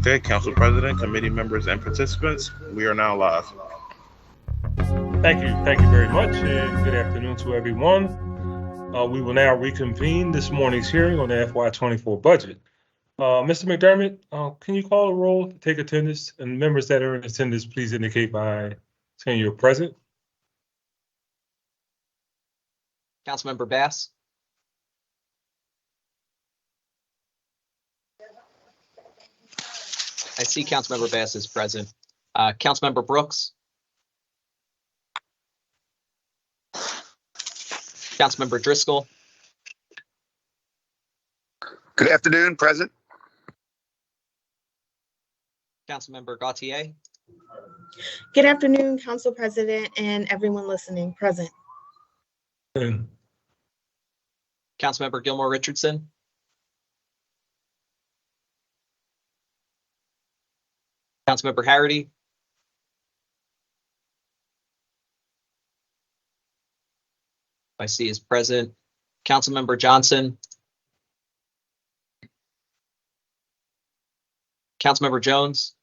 Okay, Council President, committee members, and participants, we are now live. Thank you very much, and good afternoon to everyone. We will now reconvene this morning's hearing on the FY24 budget. Mr. McDermott, can you call a roll to take attendance? And members that are in attendance, please indicate by saying you're present. Councilmember Bass. I see Councilmember Bass is present. Councilmember Brooks. Councilmember Driscoll. Good afternoon, present. Councilmember Gautier. Good afternoon, Council President and everyone listening, present. Councilmember Gilmore Richardson. Councilmember Harity. I see is present. Councilmember Johnson. Councilmember Jones.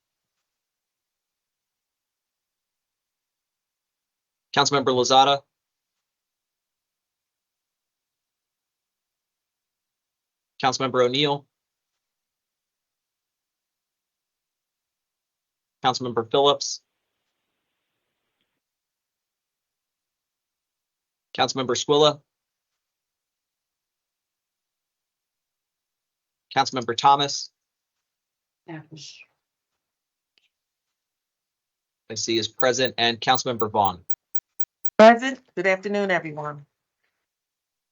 Councilmember Lozada. Councilmember O'Neill. Councilmember Phillips. Councilmember Squilla. Councilmember Thomas. I see is present, and Councilmember Vaughn. Present. Good afternoon, everyone.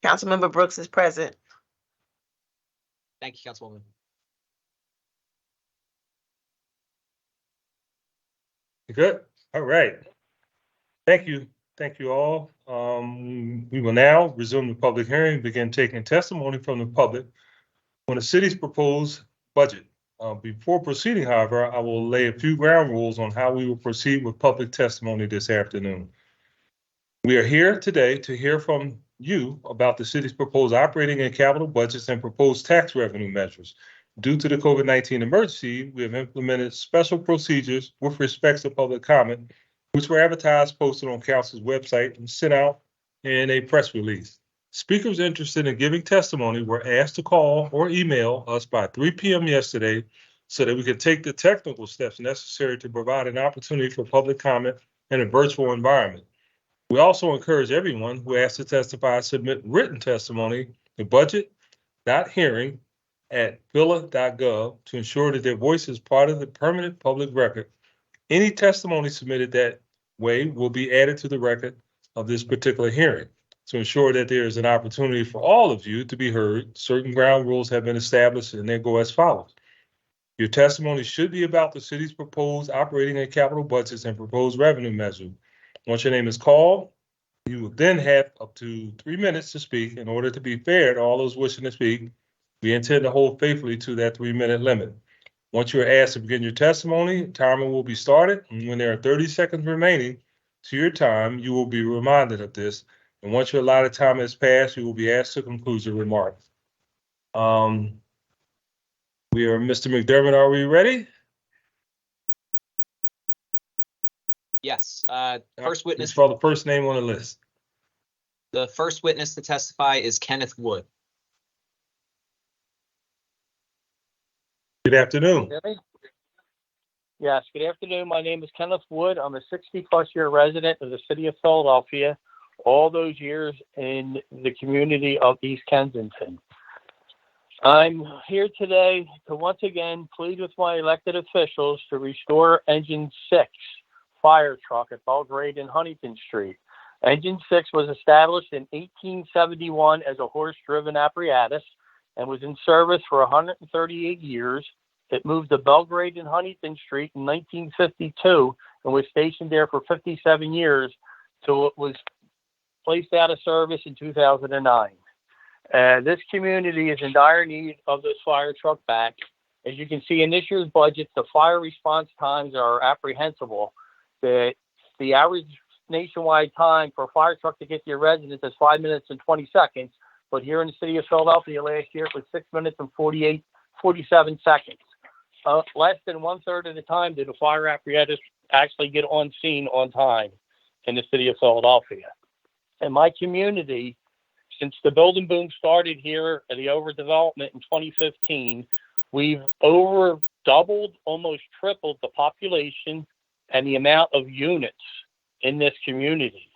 Councilmember Brooks is present. Thank you, Councilwoman. Good. All right. Thank you. Thank you all. We will now resume the public hearing and begin taking testimony from the public on the city's proposed budget. Before proceeding, however, I will lay a few ground rules on how we will proceed with public testimony this afternoon. We are here today to hear from you about the city's proposed operating and capital budgets and proposed tax revenue measures. Due to the COVID-19 emergency, we have implemented special procedures with respect to public comment, which were advertised, posted on Council's website, and sent out in a press release. Speakers interested in giving testimony were asked to call or email us by 3 p.m. yesterday so that we could take the technical steps necessary to provide an opportunity for public comment in a virtual environment. We also encourage everyone who asks to testify to submit written testimony to budget.hearing@villa.gov to ensure that their voice is part of the permanent public record. Any testimony submitted that way will be added to the record of this particular hearing. To ensure that there is an opportunity for all of you to be heard, certain ground rules have been established, and they go as follows. Your testimony should be about the city's proposed operating and capital budgets and proposed revenue measures. Once your name is called, you will then have up to 3 minutes to speak. In order to be fair to all those wishing to speak, we intend to hold faithfully to that 3-minute limit. Once you are asked to begin your testimony, timer will be started, and when there are 30 seconds remaining to your time, you will be reminded of this. And once your allotted time has passed, you will be asked to conclude your remarks. Mr. McDermott, are we ready? Yes. First witness. For the first name on the list. The first witness to testify is Kenneth Wood. Good afternoon. Yes, good afternoon. My name is Kenneth Wood. I'm a 60-plus year resident of the city of Philadelphia, all those years in the community of East Kensington. I'm here today to once again plead with my elected officials to restore Engine 6 fire truck at Belgrade and Huntington Street. Engine 6 was established in 1871 as a horse-driven apparatus and was in service for 138 years. It moved to Belgrade and Huntington Street in 1952 and was stationed there for 57 years till it was placed out of service in 2009. This community is in dire need of this fire truck back. As you can see in this year's budget, the fire response times are apprehensible. The average nationwide time for a fire truck to get to your residence is 5 minutes and 20 seconds. But here in the city of Philadelphia last year, it was 6 minutes and 47 seconds. less than 1/3 of the time did a fire apparatus actually get on scene on time in the city of Philadelphia. In my community, since the building boom started here at the overdevelopment in 2015, we've over doubled, almost tripled the population and the amount of units in this community.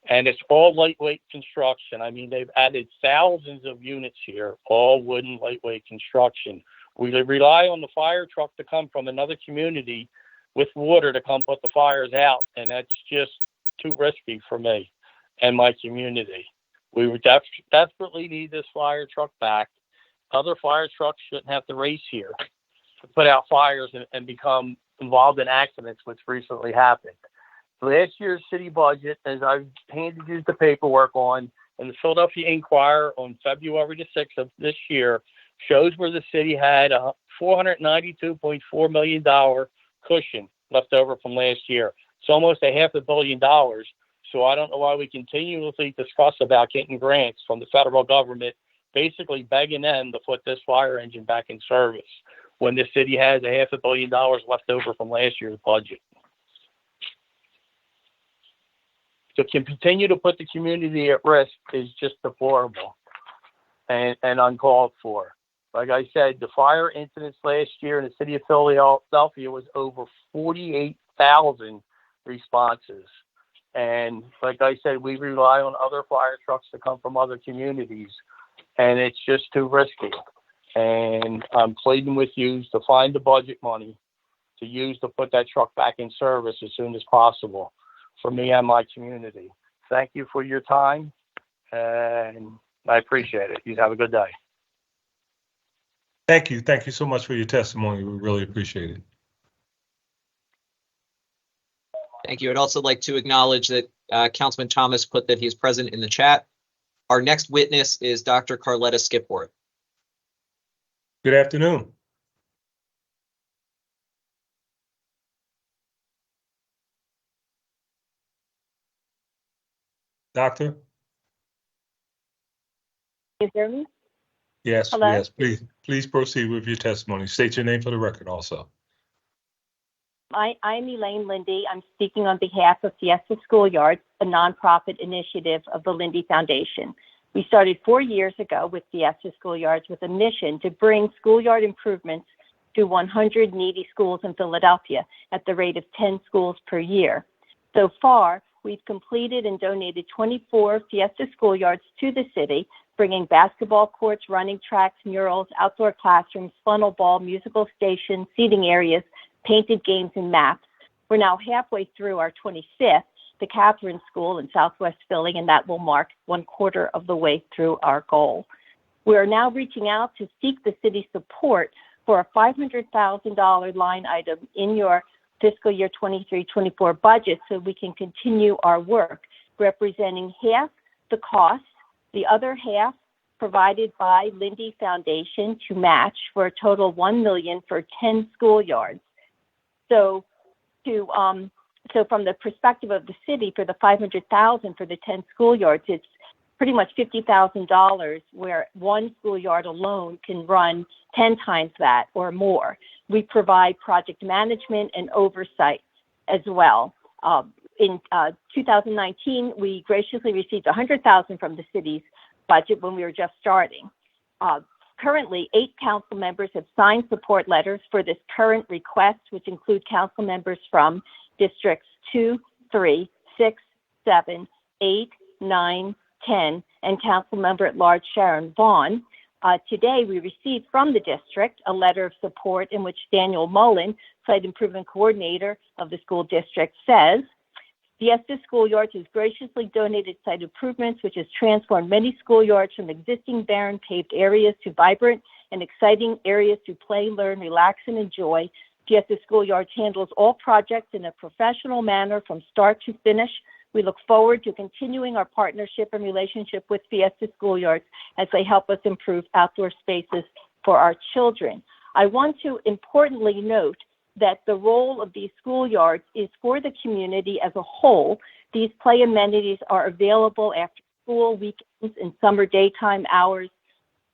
And it's all lightweight construction. I mean, they've added thousands of units here, all wooden, lightweight construction. We rely on the fire truck to come from another community with water to come put the fires out. And that's just too risky for me and my community. We would desperately need this fire truck back. Other fire trucks shouldn't have to race here to put out fires and become involved in accidents, which recently happened. Last year's city budget, as I've handed you the paperwork on, and the Philadelphia Inquirer on February the 6th of this year, shows where the city had a $492.4 million cushion left over from last year. It's almost $500 million. So I don't know why we continuously discuss about getting grants from the federal government, basically begging them to put this fire engine back in service when the city has $500 million left over from last year's budget. To continue to put the community at risk is just deplorable and uncalled for. Like I said, the fire incidents last year in the city of Philadelphia was over 48,000 responses. And like I said, we rely on other fire trucks to come from other communities, and it's just too risky. And I'm pleading with you to find the budget money to use to put that truck back in service as soon as possible for me and my community. Thank you for your time, and I appreciate it. You have a good day. Thank you. Thank you so much for your testimony. We really appreciate it. Thank you. I'd also like to acknowledge that Councilman Thomas put that he's present in the chat. Our next witness is Dr. Carletta Skipworth. Good afternoon. Doctor? Is there me? Yes, Hello? yes. Please proceed with your testimony. State your name for the record also. I'm Elaine Lindy. I'm speaking on behalf of Fiesta Schoolyards, a nonprofit initiative of the Lindy Foundation. We started 4 years ago with Fiesta Schoolyards with a mission to bring schoolyard improvements to 100 needy schools in Philadelphia at the rate of 10 schools per year. So far, we've completed and donated 24 Fiesta Schoolyards to the city, bringing basketball courts, running tracks, murals, outdoor classrooms, funnel ball, musical stations, seating areas, painted games, and maps. We're now halfway through our 25th, the Catherine School in Southwest Philly, and that will mark 1/4 of the way through our goal. We are now reaching out to seek the city's support for a $500,000 line item in your fiscal year 23-24 budget so we can continue our work, representing half the cost, the other half provided by Lindy Foundation to match for a total $1 million for 10 schoolyards. So from the perspective of the city, for the $500,000 for the 10 schoolyards, it's pretty much $50,000, where one schoolyard alone can run 10 times that or more. We provide project management and oversight as well. In 2019, we graciously received $100,000 from the city's budget when we were just starting. Currently, 8 council members have signed support letters for this current request, which include council members from districts 2, 3, 6, 7, 8, 9, 10, and council member at large Sharon Vaughn. Today, we received from the district a letter of support in which Daniel Mullen, site improvement coordinator of the school district, says, Fiesta Schoolyards has graciously donated site improvements, which has transformed many schoolyards from existing barren paved areas to vibrant and exciting areas to play, learn, relax, and enjoy. Fiesta Schoolyards handles all projects in a professional manner from start to finish. We look forward to continuing our partnership and relationship with Fiesta Schoolyards as they help us improve outdoor spaces for our children. I want to importantly note that the role of these schoolyards is for the community as a whole. These play amenities are available after school, weekends, and summer daytime hours.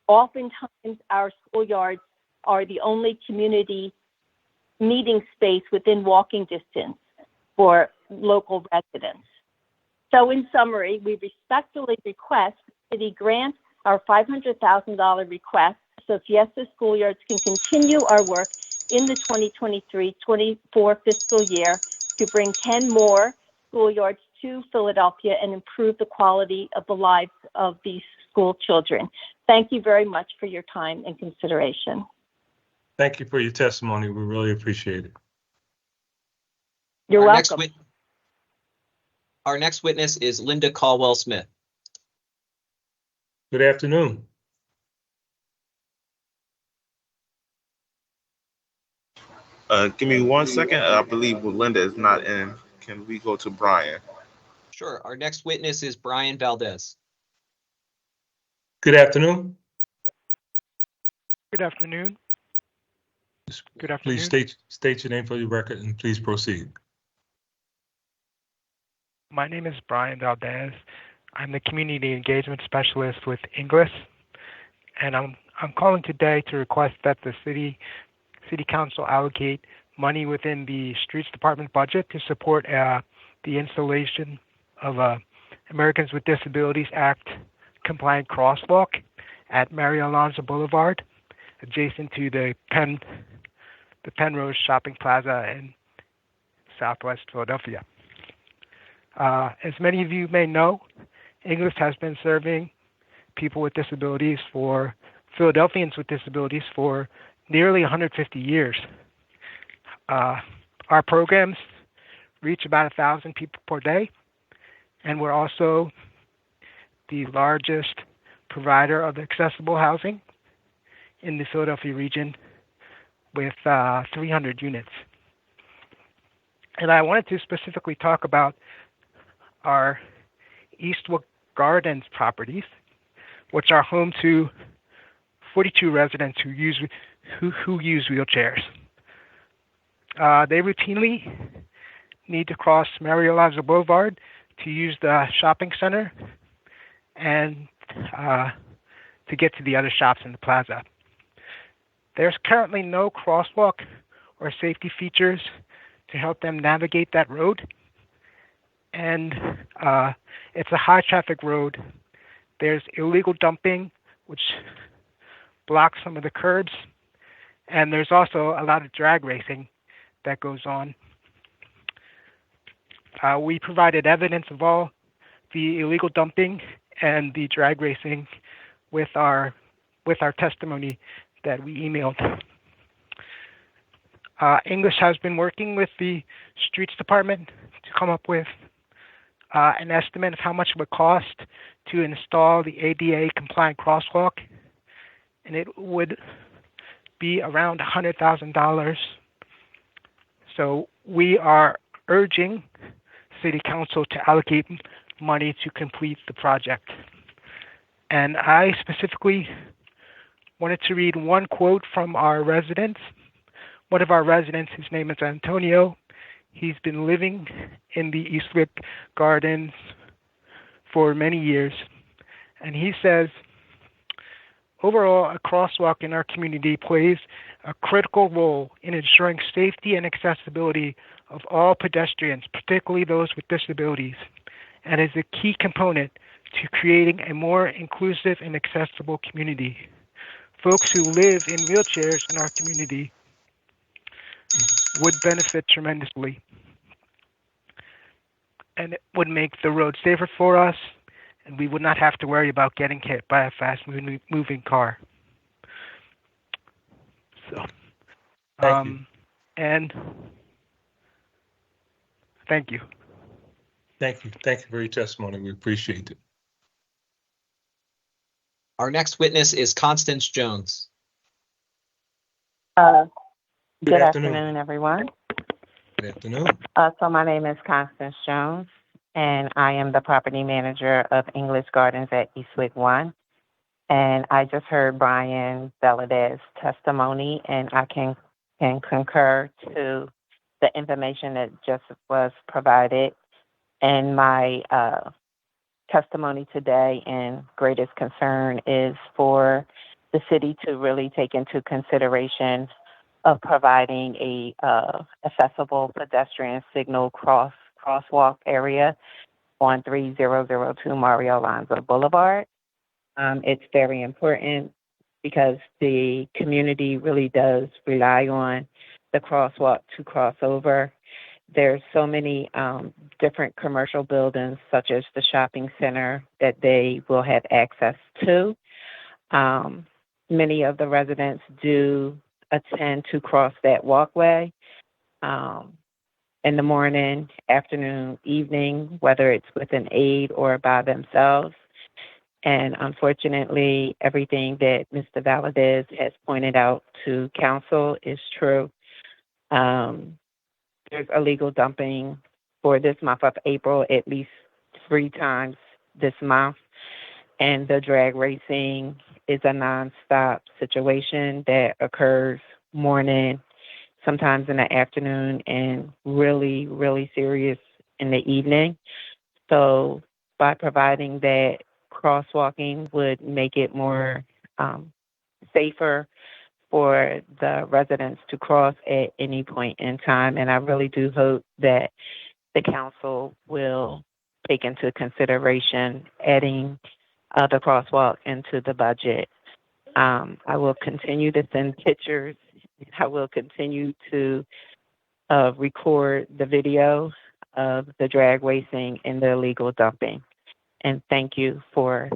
Oftentimes, our schoolyards are the only community meeting space within walking distance for local residents. So in summary, we respectfully request the city grant our $500,000 request so Fiesta Schoolyards can continue our work in the 2023-24 fiscal year to bring 10 more schoolyards to Philadelphia and improve the quality of the lives of these school children. Thank you very much for your time and consideration. Thank you for your testimony. We really appreciate it. You're Our welcome. Our next witness is Linda Caldwell-Smith. Good afternoon. Give me 1 second. I believe Linda is not in. Can we go to Brian? Sure. Our next witness is Brian Valdez. Good afternoon. Good afternoon. Good afternoon. Please state your name for the record and please proceed. My name is Brian Valdez. I'm the Community Engagement Specialist with Inglis, and I'm calling today to request that the City Council allocate money within the Streets Department budget to support the installation of a Americans with Disabilities Act compliant crosswalk at Mary Alonzo Boulevard, adjacent to the Penrose Shopping Plaza in Southwest Philadelphia. As many of you may know, Inglis has been serving people with disabilities Philadelphians with disabilities for nearly 150 years. Our programs reach about 1,000 people per day, and we're also the largest provider of accessible housing in the Philadelphia region with 300 units. And I wanted to specifically talk about our Eastwood Gardens properties, which are home to 42 residents who use wheelchairs. They routinely need to cross Mary Alonzo Boulevard to use the shopping center and to get to the other shops in the plaza. There's currently no crosswalk or safety features to help them navigate that road. And it's a high traffic road. There's illegal dumping, which blocks some of the curbs. And there's also a lot of drag racing that goes on. We provided evidence of all the illegal dumping and the drag racing with our testimony that we emailed. English has been working with the Streets Department to come up with an estimate of how much it would cost to install the ADA compliant crosswalk, and it would be around $100,000. So we are urging City Council to allocate money to complete the project. And I specifically wanted to read one quote from our residents. One of our residents, his name is Antonio. He's been living in the Eastwick Gardens for many years. And he says, overall, a crosswalk in our community plays a critical role in ensuring safety and accessibility of all pedestrians, particularly those with disabilities, and is a key component to creating a more inclusive and accessible community. Folks who live in wheelchairs in our community would benefit tremendously. And it would make the road safer for us, and we would not have to worry about getting hit by a fast-moving car. So, Thank you. And thank you. Thank you. Thank you for your testimony. We appreciate it. Our next witness is Constance Jones. afternoon. Good afternoon, everyone. Good afternoon. So my name is Constance Jones, and I am the property manager of English Gardens at Eastwick 1. And I just heard Brian Valadez's testimony, and I can concur to the information that just was provided. And my testimony today and greatest concern is for the city to really take into consideration of providing a accessible pedestrian signal crosswalk area on 3002 Mario Alonso Boulevard. It's very important because the community really does rely on the crosswalk to cross over. There's so many different commercial buildings, such as the shopping center, that they will have access to. Many of the residents do attend to cross that walkway in the morning, afternoon, evening, whether it's with an aide or by themselves. And unfortunately, everything that Mr. Valdez has pointed out to council is true. There's illegal dumping for this month of April at least 3 times this month. And the drag racing is a nonstop situation that occurs morning, sometimes in the afternoon, and really, really serious in the evening. So by providing that, crosswalking would make it more safer for the residents to cross at any point in time. And I really do hope that the council will take into consideration adding the crosswalk into the budget. I will continue to send pictures. I will continue to record the video of the drag racing and the illegal dumping. And thank you for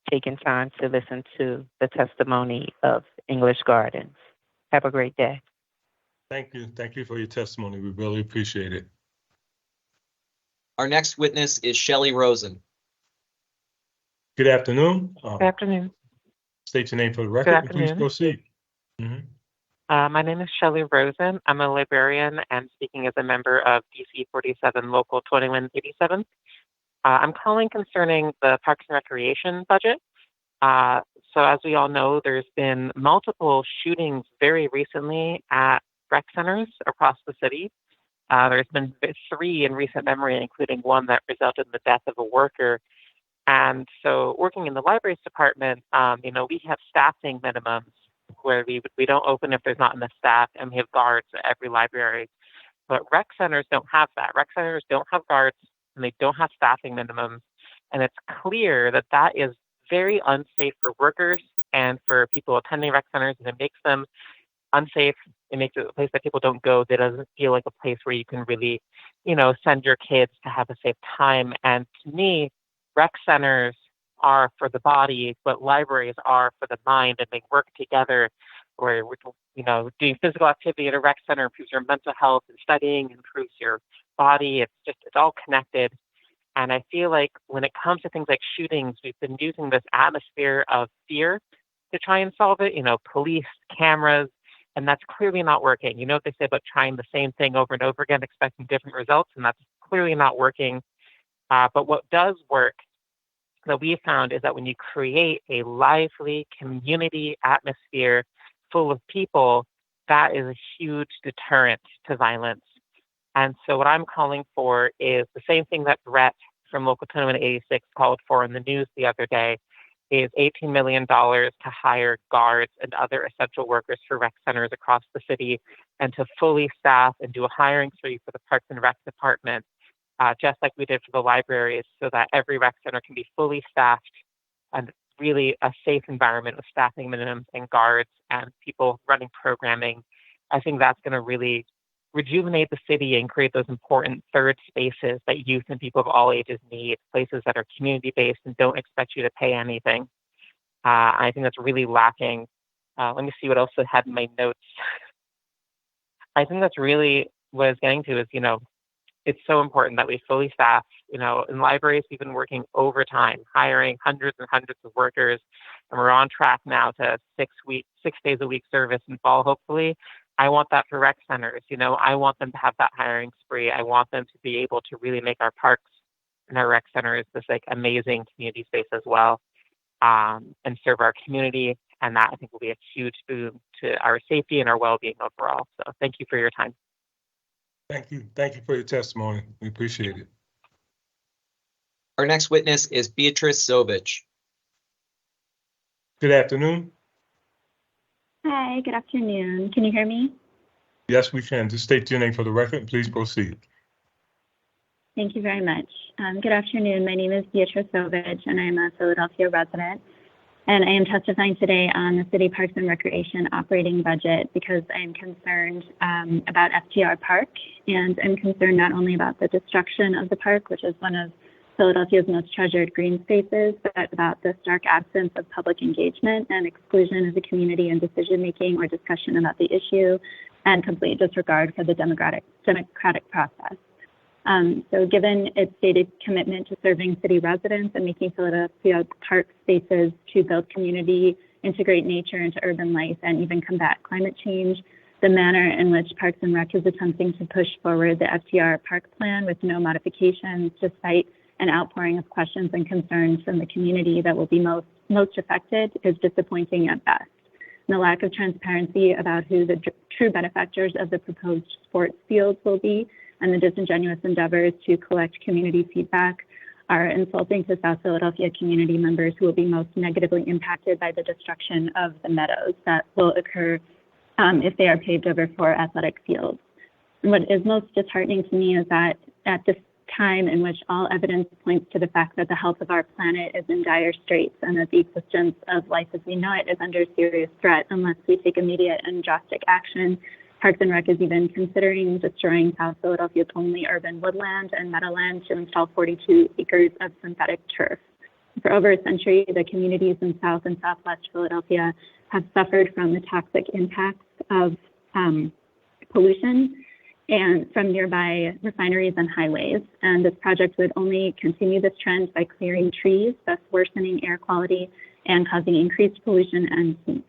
taking time to listen to the testimony of English Gardens. Have a great day. Thank you. Thank you for your testimony. We really appreciate it. Our next witness is Shelly Rosen. Good afternoon. Good afternoon. State your name for the record. Good And please afternoon. proceed. My name is Shelly Rosen. I'm a librarian and speaking as a member of DC 47 Local 2187. I'm calling concerning the Parks and Recreation budget. So as we all know, there's been multiple shootings very recently at rec centers across the city. There's been 3 in recent memory, including one that resulted in the death of a worker. And so working in the libraries department, we have staffing minimums where we don't open if there's not enough staff, and we have guards at every library. But rec centers don't have that. Rec centers don't have guards, and they don't have staffing minimums. And it's clear that that is very unsafe for workers and for people attending rec centers, and it makes them unsafe. It makes it a place that people don't go. That doesn't feel like a place where you can really, send your kids to have a safe time. And to me, rec centers are for the body, but libraries are for the mind, and they work together. Where doing physical activity at a rec center improves your mental health, and studying improves your body. It's all connected. And I feel like when it comes to things like shootings, we've been using this atmosphere of fear to try and solve it. Police, cameras, and that's clearly not working. You know what they say about trying the same thing over and over again, expecting different results, and that's clearly not working. But what does work that we found is that when you create a lively community atmosphere full of people, that is a huge deterrent to violence. And so what I'm calling for is the same thing that Brett from Local 2186 called for in the news the other day, is $18 million to hire guards and other essential workers for rec centers across the city, and to fully staff and do a hiring spree for the Parks and Rec department, just like we did for the libraries, so that every rec center can be fully staffed and really a safe environment with staffing minimums and guards and people running programming. I think that's going to really rejuvenate the city and create those important third spaces that youth and people of all ages need, places that are community-based and don't expect you to pay anything. I think that's really lacking. Let me see what else I had in my notes. I think that's really what I was getting to is, it's so important that we fully staff. In libraries, we've been working overtime, hiring hundreds and hundreds of workers, and we're on track now to 6 days a week service in fall, hopefully. I want that for rec centers. I want them to have that hiring spree. I want them to be able to really make our parks and our rec centers this amazing community space as well, and serve our community. And that I think will be a huge boon to our safety and our well-being overall. So thank you for your time. Thank you. Thank you for your testimony. We appreciate it. Our next witness is Beatrice Sovich. Good afternoon. Hi, good afternoon. Can you hear me? Yes, we can. Just state your name for the record and please proceed. Thank you very much. Good afternoon. My name is Beatrice Sovich, and I'm a Philadelphia resident. And I am testifying today on the City Parks and Recreation operating budget because I am concerned about FTR Park, and I'm concerned not only about the destruction of the park, which is one of Philadelphia's most treasured green spaces, but about the stark absence of public engagement and exclusion of the community in decision-making or discussion about the issue, and complete disregard for the democratic process. So given its stated commitment to serving city residents and making Philadelphia park spaces to build community, integrate nature into urban life, and even combat climate change, the manner in which Parks and Rec is attempting to push forward the FTR Park Plan with no modifications, despite an outpouring of questions and concerns from the community that will be most affected, is disappointing at best. And the lack of transparency about who the true benefactors of the proposed sports fields will be, and the disingenuous endeavors to collect community feedback are insulting to South Philadelphia community members who will be most negatively impacted by the destruction of the meadows that will occur if they are paved over for athletic fields. And what is most disheartening to me is that at this time in which all evidence points to the fact that the health of our planet is in dire straits and that the existence of life as we know it is under serious threat unless we take immediate and drastic action, Parks and Rec is even considering destroying South Philadelphia's only urban woodland and meadowland to install 42 acres of synthetic turf. For over a century, the communities in South and Southwest Philadelphia have suffered from the toxic impacts of pollution and from nearby refineries and highways. And this project would only continue this trend by clearing trees, thus worsening air quality and causing increased pollution and heat.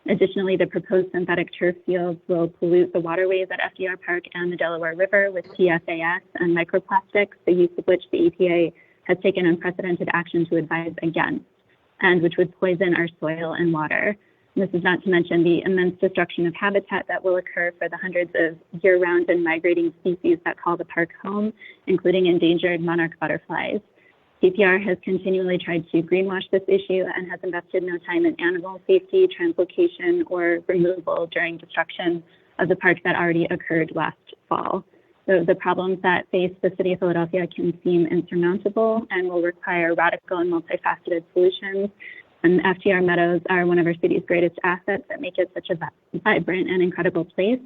Additionally, the proposed synthetic turf fields will pollute the waterways at FDR Park and the Delaware River with PFAS and microplastics, the use of which the EPA has taken unprecedented action to advise against, and which would poison our soil and water. And this is not to mention the immense destruction of habitat that will occur for the hundreds of year-round and migrating species that call the park home, including endangered monarch butterflies. CPR has continually tried to greenwash this issue and has invested no time in animal safety, translocation, or removal during destruction of the park that already occurred last fall. So the problems that face the city of Philadelphia can seem insurmountable and will require radical and multifaceted solutions. And FTR Meadows are one of our city's greatest assets that make it such a vibrant and incredible place.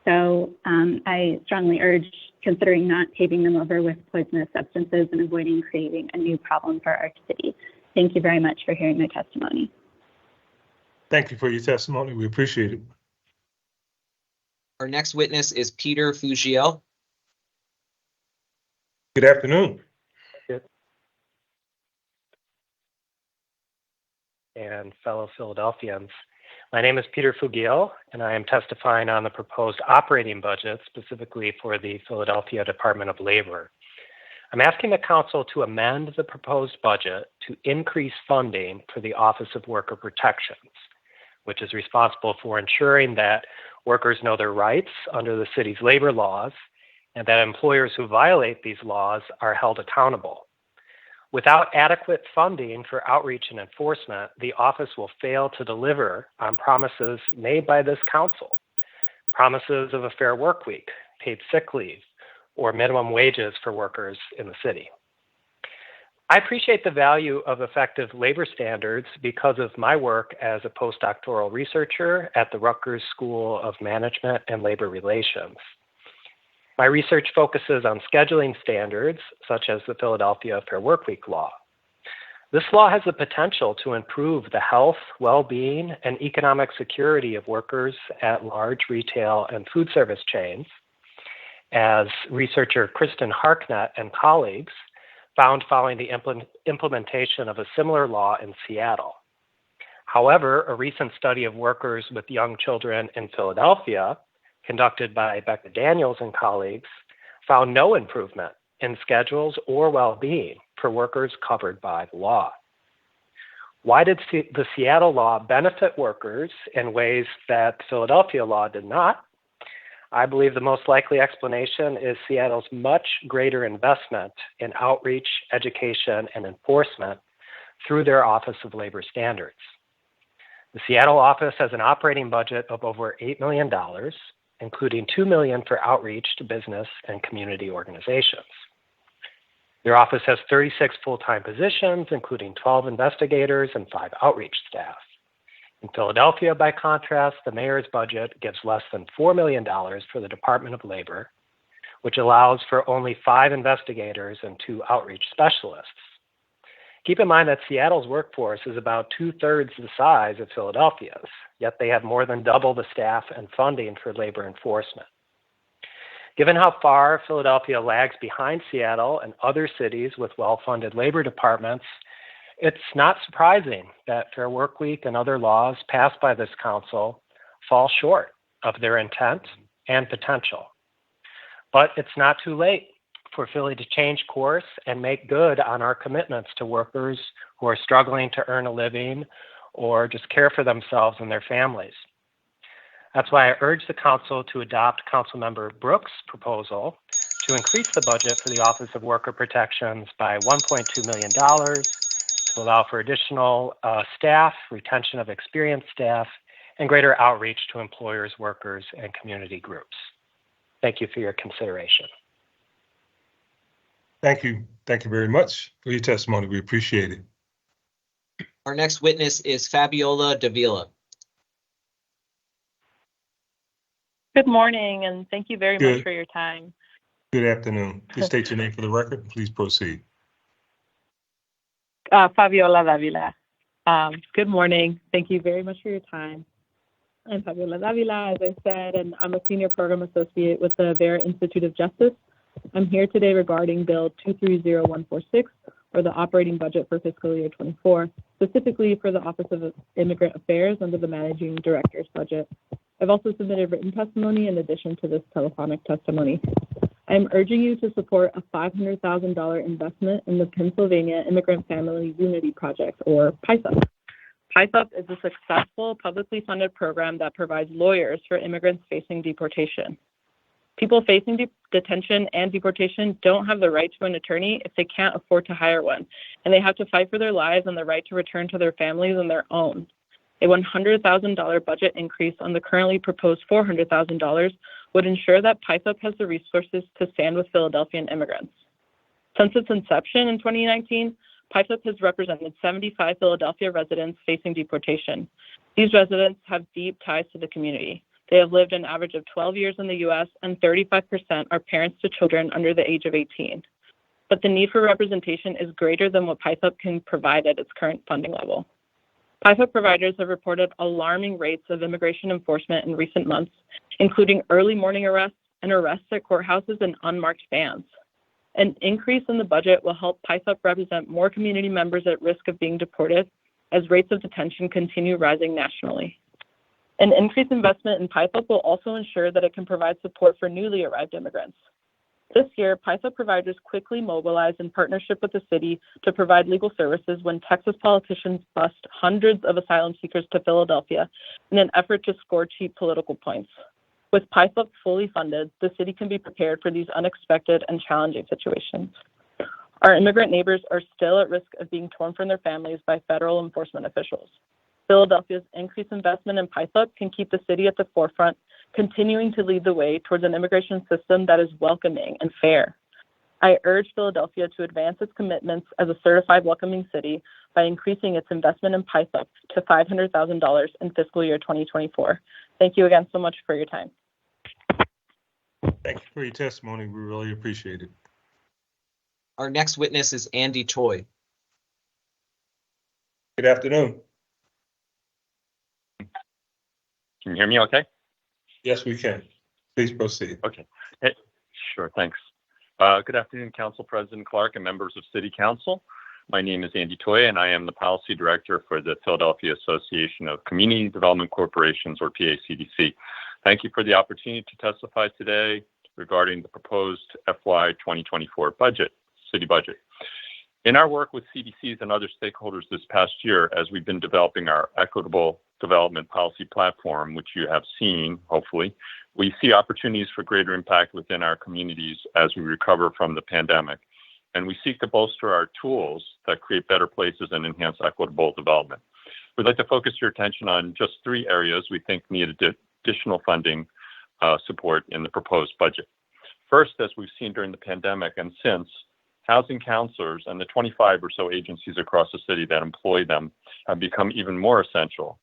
So I strongly urge considering not paving them over with poisonous substances and avoiding creating a new problem for our city. Thank you very much for hearing my testimony. Thank you for your testimony. We appreciate it. Our next witness is Peter Fugel. Good afternoon. And fellow Philadelphians. My name is Peter Fugel, and I am testifying on the proposed operating budget, specifically for the Philadelphia Department of Labor. I'm asking the council to amend the proposed budget to increase funding for the Office of Worker Protections, which is responsible for ensuring that workers know their rights under the city's labor laws and that employers who violate these laws are held accountable. Without adequate funding for outreach and enforcement, the office will fail to deliver on promises made by this council. Promises of a fair work week, paid sick leave, or minimum wages for workers in the city. I appreciate the value of effective labor standards because of my work as a postdoctoral researcher at the Rutgers School of Management and Labor Relations. My research focuses on scheduling standards, such as the Philadelphia Fair Workweek law. This law has the potential to improve the health, well-being, and economic security of workers at large retail and food service chains, as researcher Kristen Harknett and colleagues found following the implementation of a similar law in Seattle. However, a recent study of workers with young children in Philadelphia, conducted by Becca Daniels and colleagues, found no improvement in schedules or well-being for workers covered by the law. Why did the Seattle law benefit workers in ways that the Philadelphia law did not? I believe the most likely explanation is Seattle's much greater investment in outreach, education, and enforcement through their Office of Labor Standards. The Seattle office has an operating budget of over $8 million, including $2 million for outreach to business and community organizations. Their office has 36 full-time positions, including 12 investigators and 5 outreach staff. In Philadelphia, by contrast, the mayor's budget gives less than $4 million for the Department of Labor, which allows for only 5 investigators and 2 outreach specialists. Keep in mind that Seattle's workforce is about 2/3 the size of Philadelphia's, yet they have more than double the staff and funding for labor enforcement. Given how far Philadelphia lags behind Seattle and other cities with well-funded labor departments, it's not surprising that Fair Workweek and other laws passed by this council fall short of their intent and potential. But it's not too late for Philly to change course and make good on our commitments to workers who are struggling to earn a living or just care for themselves and their families. That's why I urge the council to adopt Councilmember Brooks' proposal to increase the budget for the Office of Worker Protections by $1.2 million to allow for additional staff, retention of experienced staff, and greater outreach to employers, workers, and community groups. Thank you for your consideration. Thank you. Thank you very much for your testimony. We appreciate it. Our next witness is Fabiola Davila. Good morning, and thank you very Good. much for your time. Good afternoon. Please state your name for the record and please proceed. Fabiola Davila. Good morning. Thank you very much for your time. I'm Fabiola Davila, as I said, and I'm a senior program associate with the Vera Institute of Justice. I'm here today regarding Bill 230146, or the operating budget for fiscal year 24, specifically for the Office of Immigrant Affairs under the Managing Director's budget. I've also submitted written testimony in addition to this telephonic testimony. I'm urging you to support a $500,000 investment in the Pennsylvania Immigrant Family Unity Project, or PISUP. PISUP is a successful publicly funded program that provides lawyers for immigrants facing deportation. People facing detention and deportation don't have the right to an attorney if they can't afford to hire one, and they have to fight for their lives and the right to return to their families on their own. A $100,000 budget increase on the currently proposed $400,000 would ensure that PISUP has the resources to stand with Philadelphian immigrants. Since its inception in 2019, PISUP has represented 75 Philadelphia residents facing deportation. These residents have deep ties to the community. They have lived an average of 12 years in the U.S., and 35% are parents to children under the age of 18. But the need for representation is greater than what PISUP can provide at its current funding level. PISUP providers have reported alarming rates of immigration enforcement in recent months, including early morning arrests and arrests at courthouses and unmarked vans. An increase in the budget will help PISUP represent more community members at risk of being deported as rates of detention continue rising nationally. An increased investment in PISUP will also ensure that it can provide support for newly arrived immigrants. This year, PISUP providers quickly mobilized in partnership with the city to provide legal services when Texas politicians bused hundreds of asylum seekers to Philadelphia in an effort to score cheap political points. With PISUP fully funded, the city can be prepared for these unexpected and challenging situations. Our immigrant neighbors are still at risk of being torn from their families by federal enforcement officials. Philadelphia's increased investment in PISUP can keep the city at the forefront, continuing to lead the way towards an immigration system that is welcoming and fair. I urge Philadelphia to advance its commitments as a certified welcoming city by increasing its investment in PISUP to $500,000 in fiscal year 2024. Thank you again so much for your time. Thank you for your testimony. We really appreciate it. Our next witness is Andy Choi. Good afternoon. Can you hear me okay? Yes, we can. Please proceed. Okay. Hey, sure, thanks. Good afternoon, Council President Clark and members of City Council. My name is Andy Choi, and I am the Policy Director for the Philadelphia Association of Community Development Corporations, or PACDC. Thank you for the opportunity to testify today regarding the proposed FY2024 budget, city budget. In our work with CDCs and other stakeholders this past year, as we've been developing our equitable development policy platform, which you have seen, hopefully, we see opportunities for greater impact within our communities as we recover from the pandemic. And we seek to bolster our tools that create better places and enhance equitable development. We'd like to focus your attention on just 3 areas we think need additional funding support in the proposed budget. First, as we've seen during the pandemic and since, housing counselors and the 25 or so agencies across the city that employ them have become even more essential.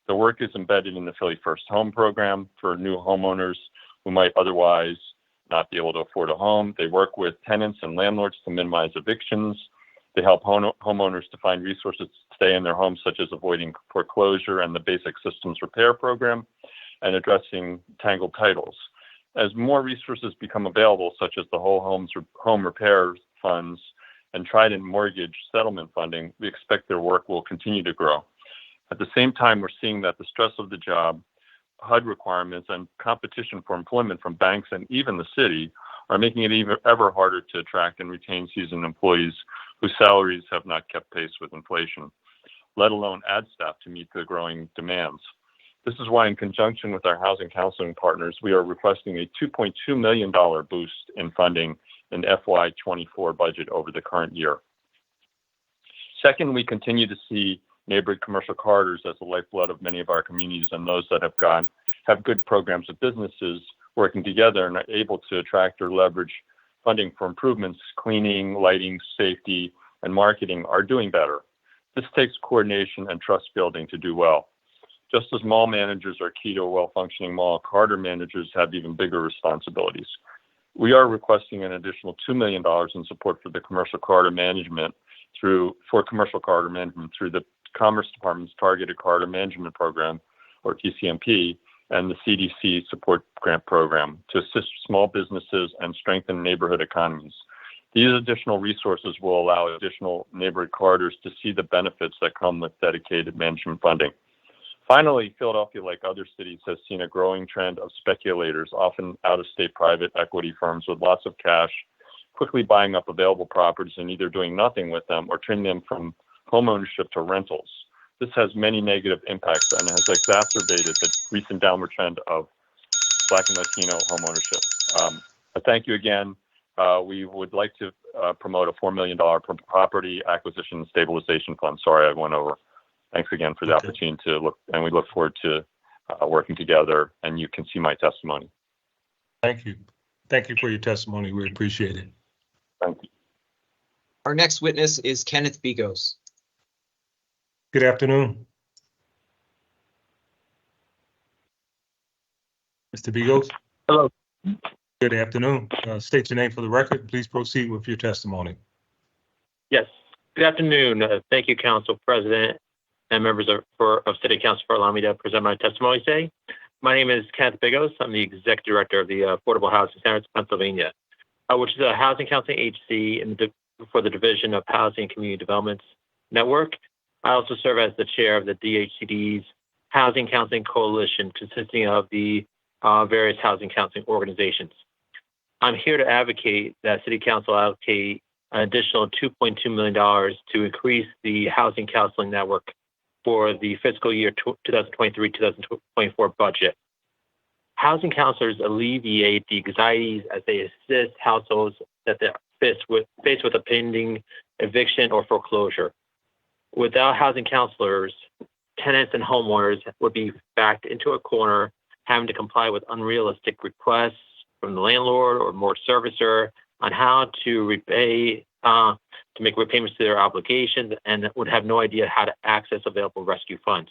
The work is embedded in the Philly First Home program for new homeowners who might otherwise not be able to afford a home. They work with tenants and landlords to minimize evictions. They help homeowners to find resources to stay in their homes, such as avoiding foreclosure and the basic systems repair program, and addressing tangled titles. As more resources become available, such as the whole home repair funds and Trident mortgage settlement funding, we expect their work will continue to grow. At the same time, we're seeing that the stress of the job, HUD requirements, and competition for employment from banks and even the city are making it ever harder to attract and retain seasoned employees whose salaries have not kept pace with inflation, let alone add staff to meet the growing demands. This is why, in conjunction with our housing counseling partners, we are requesting a $2.2 million boost in funding in FY2024 budget over the current year. Second, we continue to see neighborhood commercial corridors as the lifeblood of many of our communities, and those that have good programs of businesses working together and are able to attract or leverage funding for improvements, cleaning, lighting, safety, and marketing are doing better. This takes coordination and trust building to do well. Just as mall managers are key to a well-functioning mall, corridor managers have even bigger responsibilities. We are requesting an additional $2 million in support for the commercial corridor management through the Commerce Department's Targeted Corridor Management Program, or TCMP, and the CDC Support Grant Program to assist small businesses and strengthen neighborhood economies. These additional resources will allow additional neighborhood corridors to see the benefits that come with dedicated management funding. Finally, Philadelphia, like other cities, has seen a growing trend of speculators, often out-of-state private equity firms with lots of cash, quickly buying up available properties and either doing nothing with them or turning them from homeownership to rentals. This has many negative impacts and has exacerbated the recent downward trend of Black and Latino homeownership. Thank you again. We would like to promote a $4 million property acquisition and stabilization fund. Sorry, I went over. Thanks again for the opportunity to look, and we look forward to working together, and you can see my testimony. Thank you. Thank you for your testimony. We appreciate it. Thank you. Our next witness is Kenneth Bigos. Good afternoon. Mr. Bigos? Hello. Good afternoon. State your name for the record. Please proceed with your testimony. Yes. Good afternoon. Thank you, Council President and members of City Council for allowing me to present my testimony today. My name is Kenneth Bigos. I'm the Executive Director of the Affordable Housing Center, Pennsylvania, which is a housing counseling agency for the Division of Housing and Community Development Network. I also serve as the chair of the DHCD's Housing Counseling Coalition, consisting of the various housing counseling organizations. I'm here to advocate that City Council allocate an additional $2.2 million to increase the housing counseling network for the fiscal year 2023-2024 budget. Housing counselors alleviate the anxieties as they assist households that they're faced with a pending eviction or foreclosure. Without housing counselors, tenants and homeowners would be backed into a corner, having to comply with unrealistic requests from the landlord or mortgage servicer on how to repay, to make repayments to their obligations, and would have no idea how to access available rescue funds.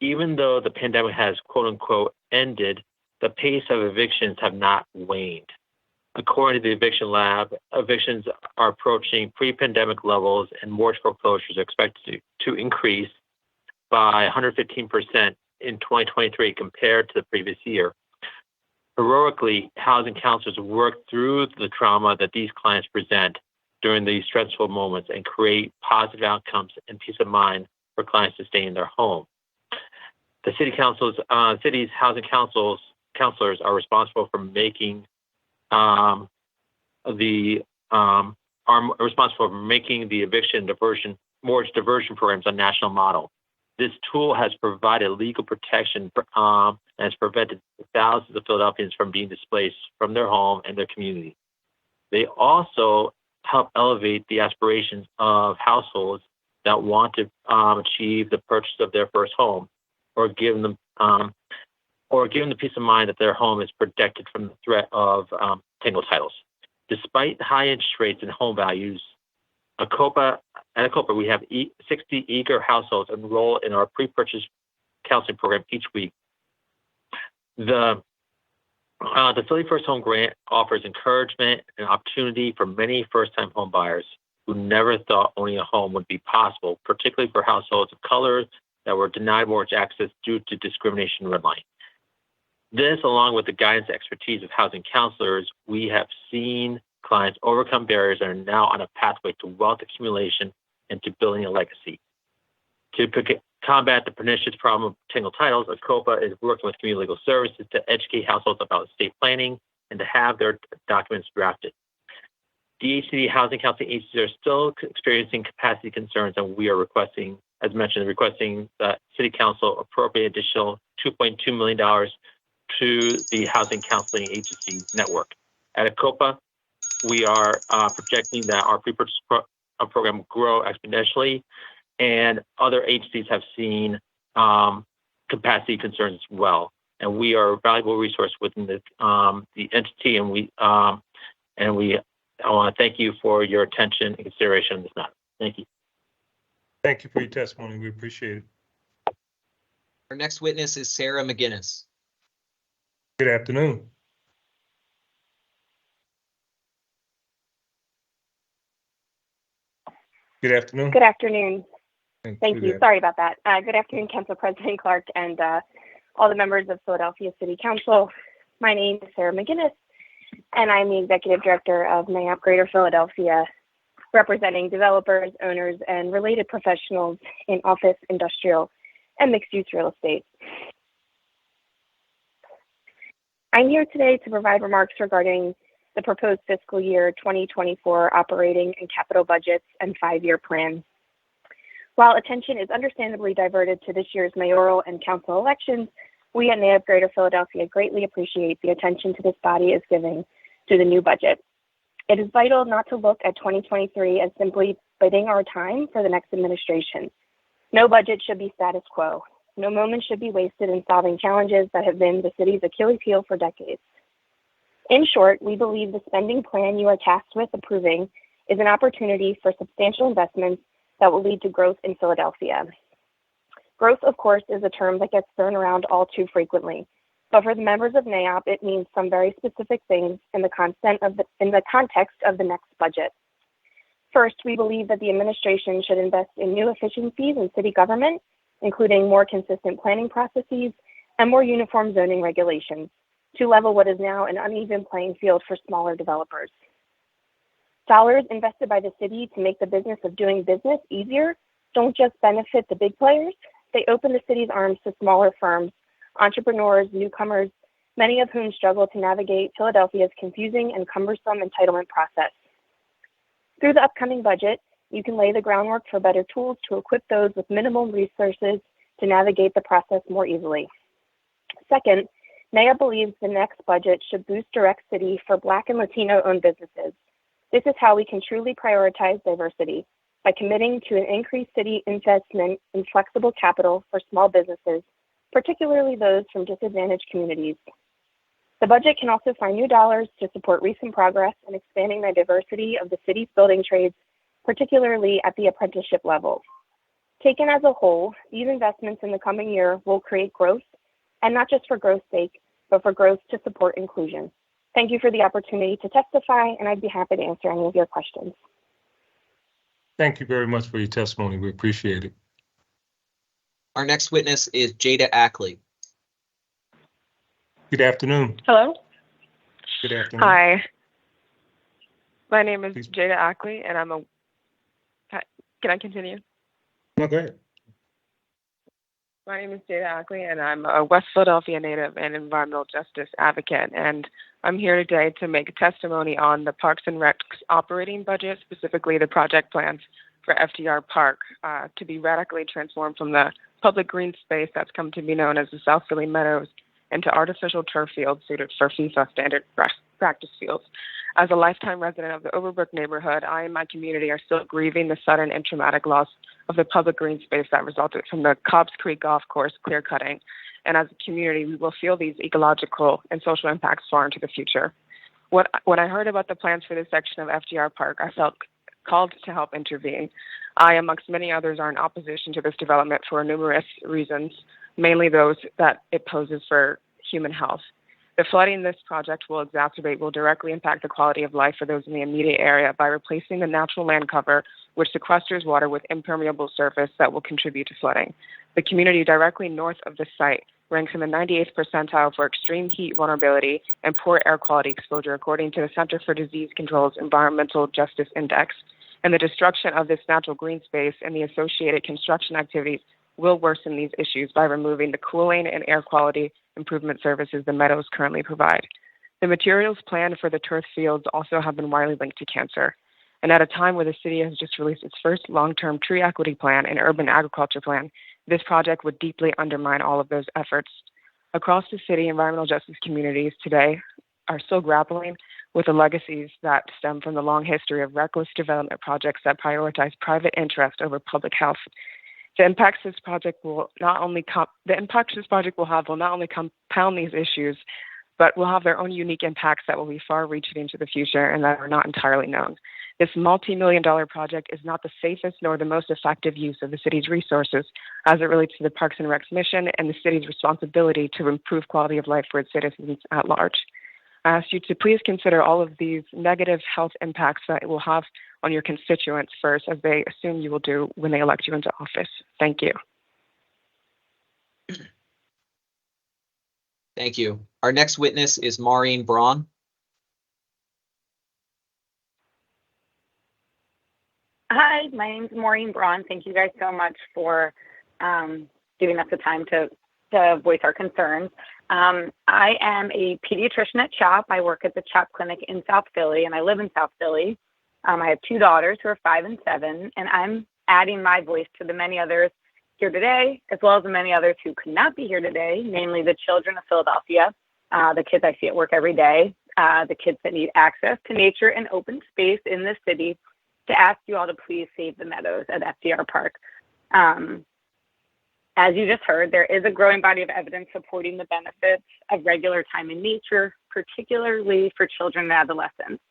Even though the pandemic has quote unquote ended, the pace of evictions have not waned. According to the Eviction Lab, evictions are approaching pre-pandemic levels, and mortgage foreclosures are expected to increase by 115% in 2023 compared to the previous year. Heroically, housing counselors work through the trauma that these clients present during these stressful moments and create positive outcomes and peace of mind for clients to stay in their home. The city's housing counselors are responsible for making the eviction mortgage diversion programs a national model. This tool has provided legal protection and has prevented thousands of Philadelphians from being displaced from their home and their community. They also help elevate the aspirations of households that want to achieve the purchase of their first home, or give them or give them the peace of mind that their home is protected from the threat of tangled titles. Despite high interest rates and home values, at ACOPA, we have 60 eager households enroll in our pre-purchase counseling program each week. The Philly First Home Grant offers encouragement and opportunity for many first-time home buyers who never thought owning a home would be possible, particularly for households of color that were denied mortgage access due to discrimination and redlining. This, along with the guidance and expertise of housing counselors, we have seen clients overcome barriers and are now on a pathway to wealth accumulation and to building a legacy. To combat the pernicious problem of tangled titles, ACOPA is working with community legal services to educate households about estate planning and to have their documents drafted. DHCD housing counseling agencies are still experiencing capacity concerns, and we are requesting, as mentioned, that City Council appropriate additional $2.2 million to the housing counseling agency network. At ACOPA, we are projecting that our pre-purchase program will grow exponentially, and other agencies have seen capacity concerns as well. And we are a valuable resource within the entity, and I want to thank you for your attention and consideration on this matter. Thank you. Thank you for your testimony. We appreciate it. Our next witness is Sarah McGinnis. Good afternoon. Good afternoon. Good afternoon. Thank you. Sorry about that. Good afternoon, Council President Clark and all the members of Philadelphia City Council. My name is Sarah McGinnis, and I'm the Executive Director of NAIOP Greater Philadelphia, representing developers, owners, and related professionals in office, industrial, and mixed-use real estate. I'm here today to provide remarks regarding the proposed fiscal year 2024 operating and capital budgets and 5-year plan. While attention is understandably diverted to this year's mayoral and council elections, we at NAIOP Greater Philadelphia greatly appreciate the attention to this body is giving to the new budget. It is vital not to look at 2023 as simply biding our time for the next administration. No budget should be status quo. No moment should be wasted in solving challenges that have been the city's Achilles heel for decades. In short, we believe the spending plan you are tasked with approving is an opportunity for substantial investments that will lead to growth in Philadelphia. Growth, of course, is a term that gets thrown around all too frequently, but for the members of NAIOP, it means some very specific things in the context of the next budget. First, we believe that the administration should invest in new efficiencies in city government, including more consistent planning processes and more uniform zoning regulations, to level what is now an uneven playing field for smaller developers. Dollars invested by the city to make the business of doing business easier don't just benefit the big players, they open the city's arms to smaller firms, entrepreneurs, newcomers, many of whom struggle to navigate Philadelphia's confusing and cumbersome entitlement process. Through the upcoming budget, you can lay the groundwork for better tools to equip those with minimum resources to navigate the process more easily. Second, NAIOP believes the next budget should boost Direct City for Black and Latino-owned businesses. This is how we can truly prioritize diversity, by committing to an increased city investment in flexible capital for small businesses, particularly those from disadvantaged communities. The budget can also find new dollars to support recent progress in expanding the diversity of the city's building trades, particularly at the apprenticeship level. Taken as a whole, these investments in the coming year will create growth, and not just for growth's sake, but for growth to support inclusion. Thank you for the opportunity to testify, and I'd be happy to answer any of your questions. Thank you very much for your testimony. We appreciate it. Our next witness is Jade Ackley. Good afternoon. Hello. Good afternoon. Hi. My name is Jade Ackley, and I'm a. Can I continue? No, go ahead. My name is Jade Ackley, and I'm a West Philadelphia native and environmental justice advocate. And I'm here today to make a testimony on the Parks and Rec's operating budget, specifically the project plans for FDR Park, to be radically transformed from the public green space that's come to be known as the South Philly Meadows into artificial turf fields suited for FIFA standard practice fields. As a lifetime resident of the Overbrook neighborhood, I and my community are still grieving the sudden and traumatic loss of the public green space that resulted from the Cobbs Creek Golf Course clear cutting and as a community, we will feel these ecological and social impacts far into the future. When I heard about the plans for this section of FDR Park, I felt called to help intervene. I, amongst many others, are in opposition to this development for numerous reasons, mainly those that it poses for human health. The flooding in this project will directly impact the quality of life for those in the immediate area by replacing the natural land cover, which sequesters water with impermeable surface that will contribute to flooding. The community directly north of the site ranks in the 98th percentile for extreme heat vulnerability and poor air quality exposure, according to the Center for Disease Control's Environmental Justice Index. And the destruction of this natural green space and the associated construction activities will worsen these issues by removing the cooling and air quality improvement services the meadows currently provide. The materials planned for the turf fields also have been widely linked to cancer. And at a time where the city has just released its first long-term tree equity plan and urban agriculture plan, this project would deeply undermine all of those efforts. Across the city, environmental justice communities today are still grappling with the legacies that stem from the long history of reckless development projects that prioritize private interest over public health. The impacts this project will not only compound these issues, but will have their own unique impacts that will be far-reaching into the future and that are not entirely known. This multi-million-dollar project is not the safest nor the most effective use of the city's resources as it relates to the Parks and Rec's mission and the city's responsibility to improve quality of life for its citizens at large. I ask you to please consider all of these negative health impacts that it will have on your constituents first, as they assume you will do when they elect you into office. Thank you. Thank you. Our next witness is Maureen Braun. Hi, my name is Maureen Braun. Thank you guys so much for giving us the time to voice our concerns. I am a pediatrician at CHOP. I work at the CHOP clinic in South Philly, and I live in South Philly. I have two daughters who are 5 and 7, and I'm adding my voice to the many others here today, as well as the many others who could not be here today, namely the children of Philadelphia, the kids I see at work every day, the kids that need access to nature and open space in this city, to ask you all to please save the meadows at FDR Park. As you just heard, there is a growing body of evidence supporting the benefits of regular time in nature, particularly for children and adolescents.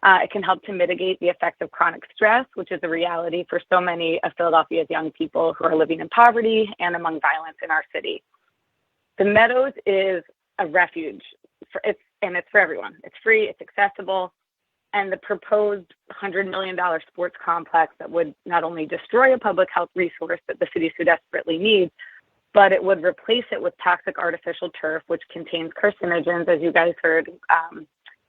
It can help to mitigate the effects of chronic stress, which is a reality for so many of Philadelphia's young people who are living in poverty and among violence in our city. The Meadows is a refuge, and it's for everyone. It's free, it's accessible, and the proposed $100 million sports complex that would not only destroy a public health resource that the city so desperately needs, but it would replace it with toxic artificial turf, which contains carcinogens, as you guys heard,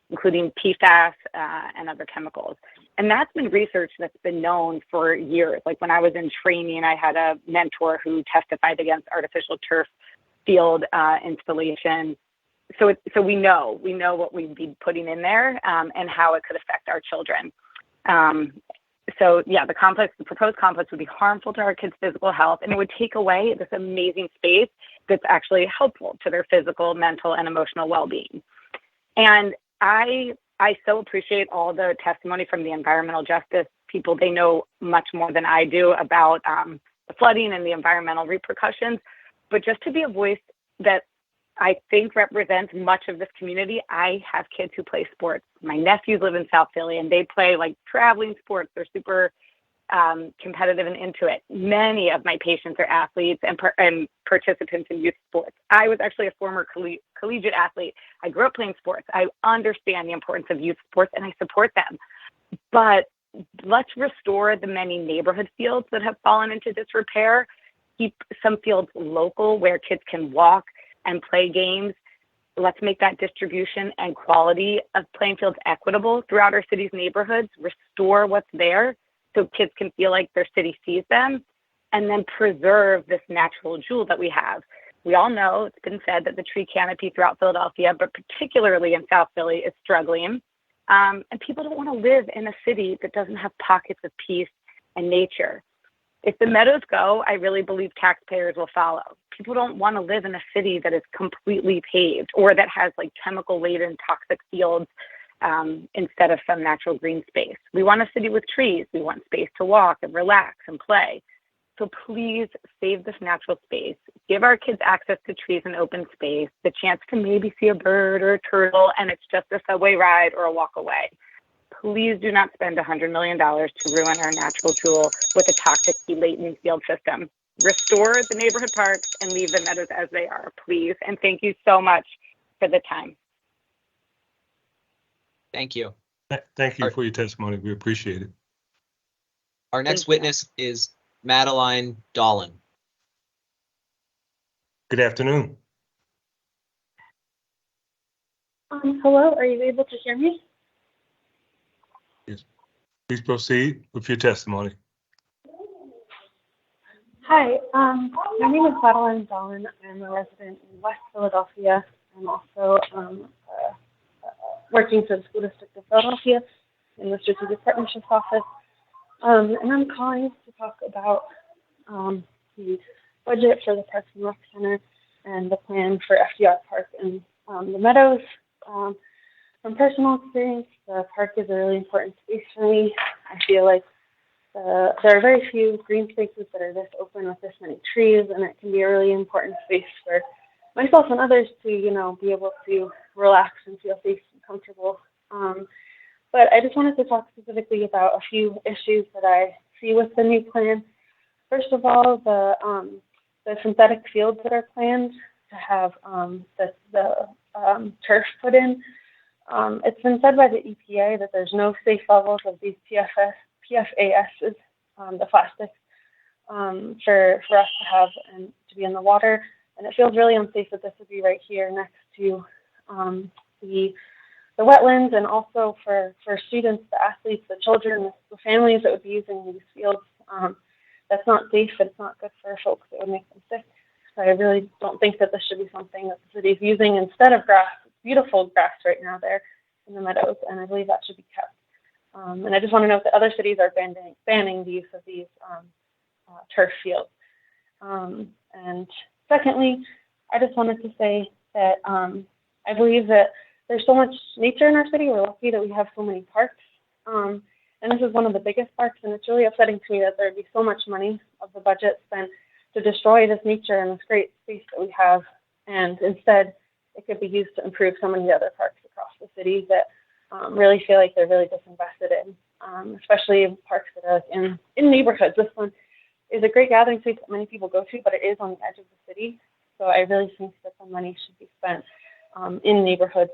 including PFAS and other chemicals. And that's been research that's been known for years. Like when I was in training, I had a mentor who testified against artificial turf field installation. So we know what we'd be putting in there and how it could affect our children. The proposed complex would be harmful to our kids' physical health, and it would take away this amazing space that's actually helpful to their physical, mental, and emotional well-being. And I so appreciate all the testimony from the environmental justice people. They know much more than I do about the flooding and the environmental repercussions. But just to be a voice that I think represents much of this community, I have kids who play sports. My nephews live in South Philly, and they play like traveling sports. They're super competitive and into it. Many of my patients are athletes and participants in youth sports. I was actually a former collegiate athlete. I grew up playing sports. I understand the importance of youth sports, and I support them. But let's restore the many neighborhood fields that have fallen into disrepair. Keep some fields local where kids can walk and play games. Let's make that distribution and quality of playing fields equitable throughout our city's neighborhoods. Restore what's there so kids can feel like their city sees them, and then preserve this natural jewel that we have. We all know, it's been said, that the tree canopy throughout Philadelphia, but particularly in South Philly, is struggling. And people don't want to live in a city that doesn't have pockets of peace and nature. If the Meadows go, I really believe taxpayers will follow. People don't want to live in a city that is completely paved or that has like chemical-laden toxic fields instead of some natural green space. We want a city with trees. We want space to walk and relax and play. So please save this natural space. Give our kids access to trees and open space, the chance to maybe see a bird or a turtle, and it's just a subway ride or a walk away. Please do not spend $100 million to ruin our natural tool with a toxic latent field system. Restore the neighborhood parks and leave the meadows as they are, please. And thank you so much for the time. Thank you. Thank you for your testimony. We appreciate it. Our next witness is Madeline Dahlin. Good afternoon. Hello, are you able to hear me? Yes. Please proceed with your testimony. Hi, my name is Madeline Dahlin. I'm a resident in West Philadelphia. I'm also working for the School District of Philadelphia in the Strategic Partnerships Office. And I'm calling to talk about the budget for the Parks and Rec Center and the plan for FDR Park and the Meadows. From personal experience, the park is a really important space for me. I feel like there are very few green spaces that are this open with this many trees, and it can be a really important space for myself and others to, be able to relax and feel safe and comfortable. But I just wanted to talk specifically about a few issues that I see with the new plan. First of all, the synthetic fields that are planned to have the turf put in. It's been said by the EPA that there's no safe levels of these PFASs, the plastics, for us to have and to be in the water. And it feels really unsafe that this would be right here next to the wetlands, and also for students, the athletes, the children, the families that would be using these fields. That's not safe, and it's not good for folks. It would make them sick. So I really don't think that this should be something that the city is using instead of grass. It's beautiful grass right now there in the meadows, and I believe that should be kept. And I just want to note that other cities are banning the use of these turf fields. And secondly, I just wanted to say that I believe that there's so much nature in our city. We're lucky that we have so many parks. And this is one of the biggest parks, and it's really upsetting to me that there'd be so much money of the budget spent to destroy this nature and this great space that we have. And instead, it could be used to improve so many other parks across the city that really feel like they're really disinvested in, especially parks that are in neighborhoods. This one is a great gathering place that many people go to, but it is on the edge of the city. So I really think that the money should be spent in neighborhoods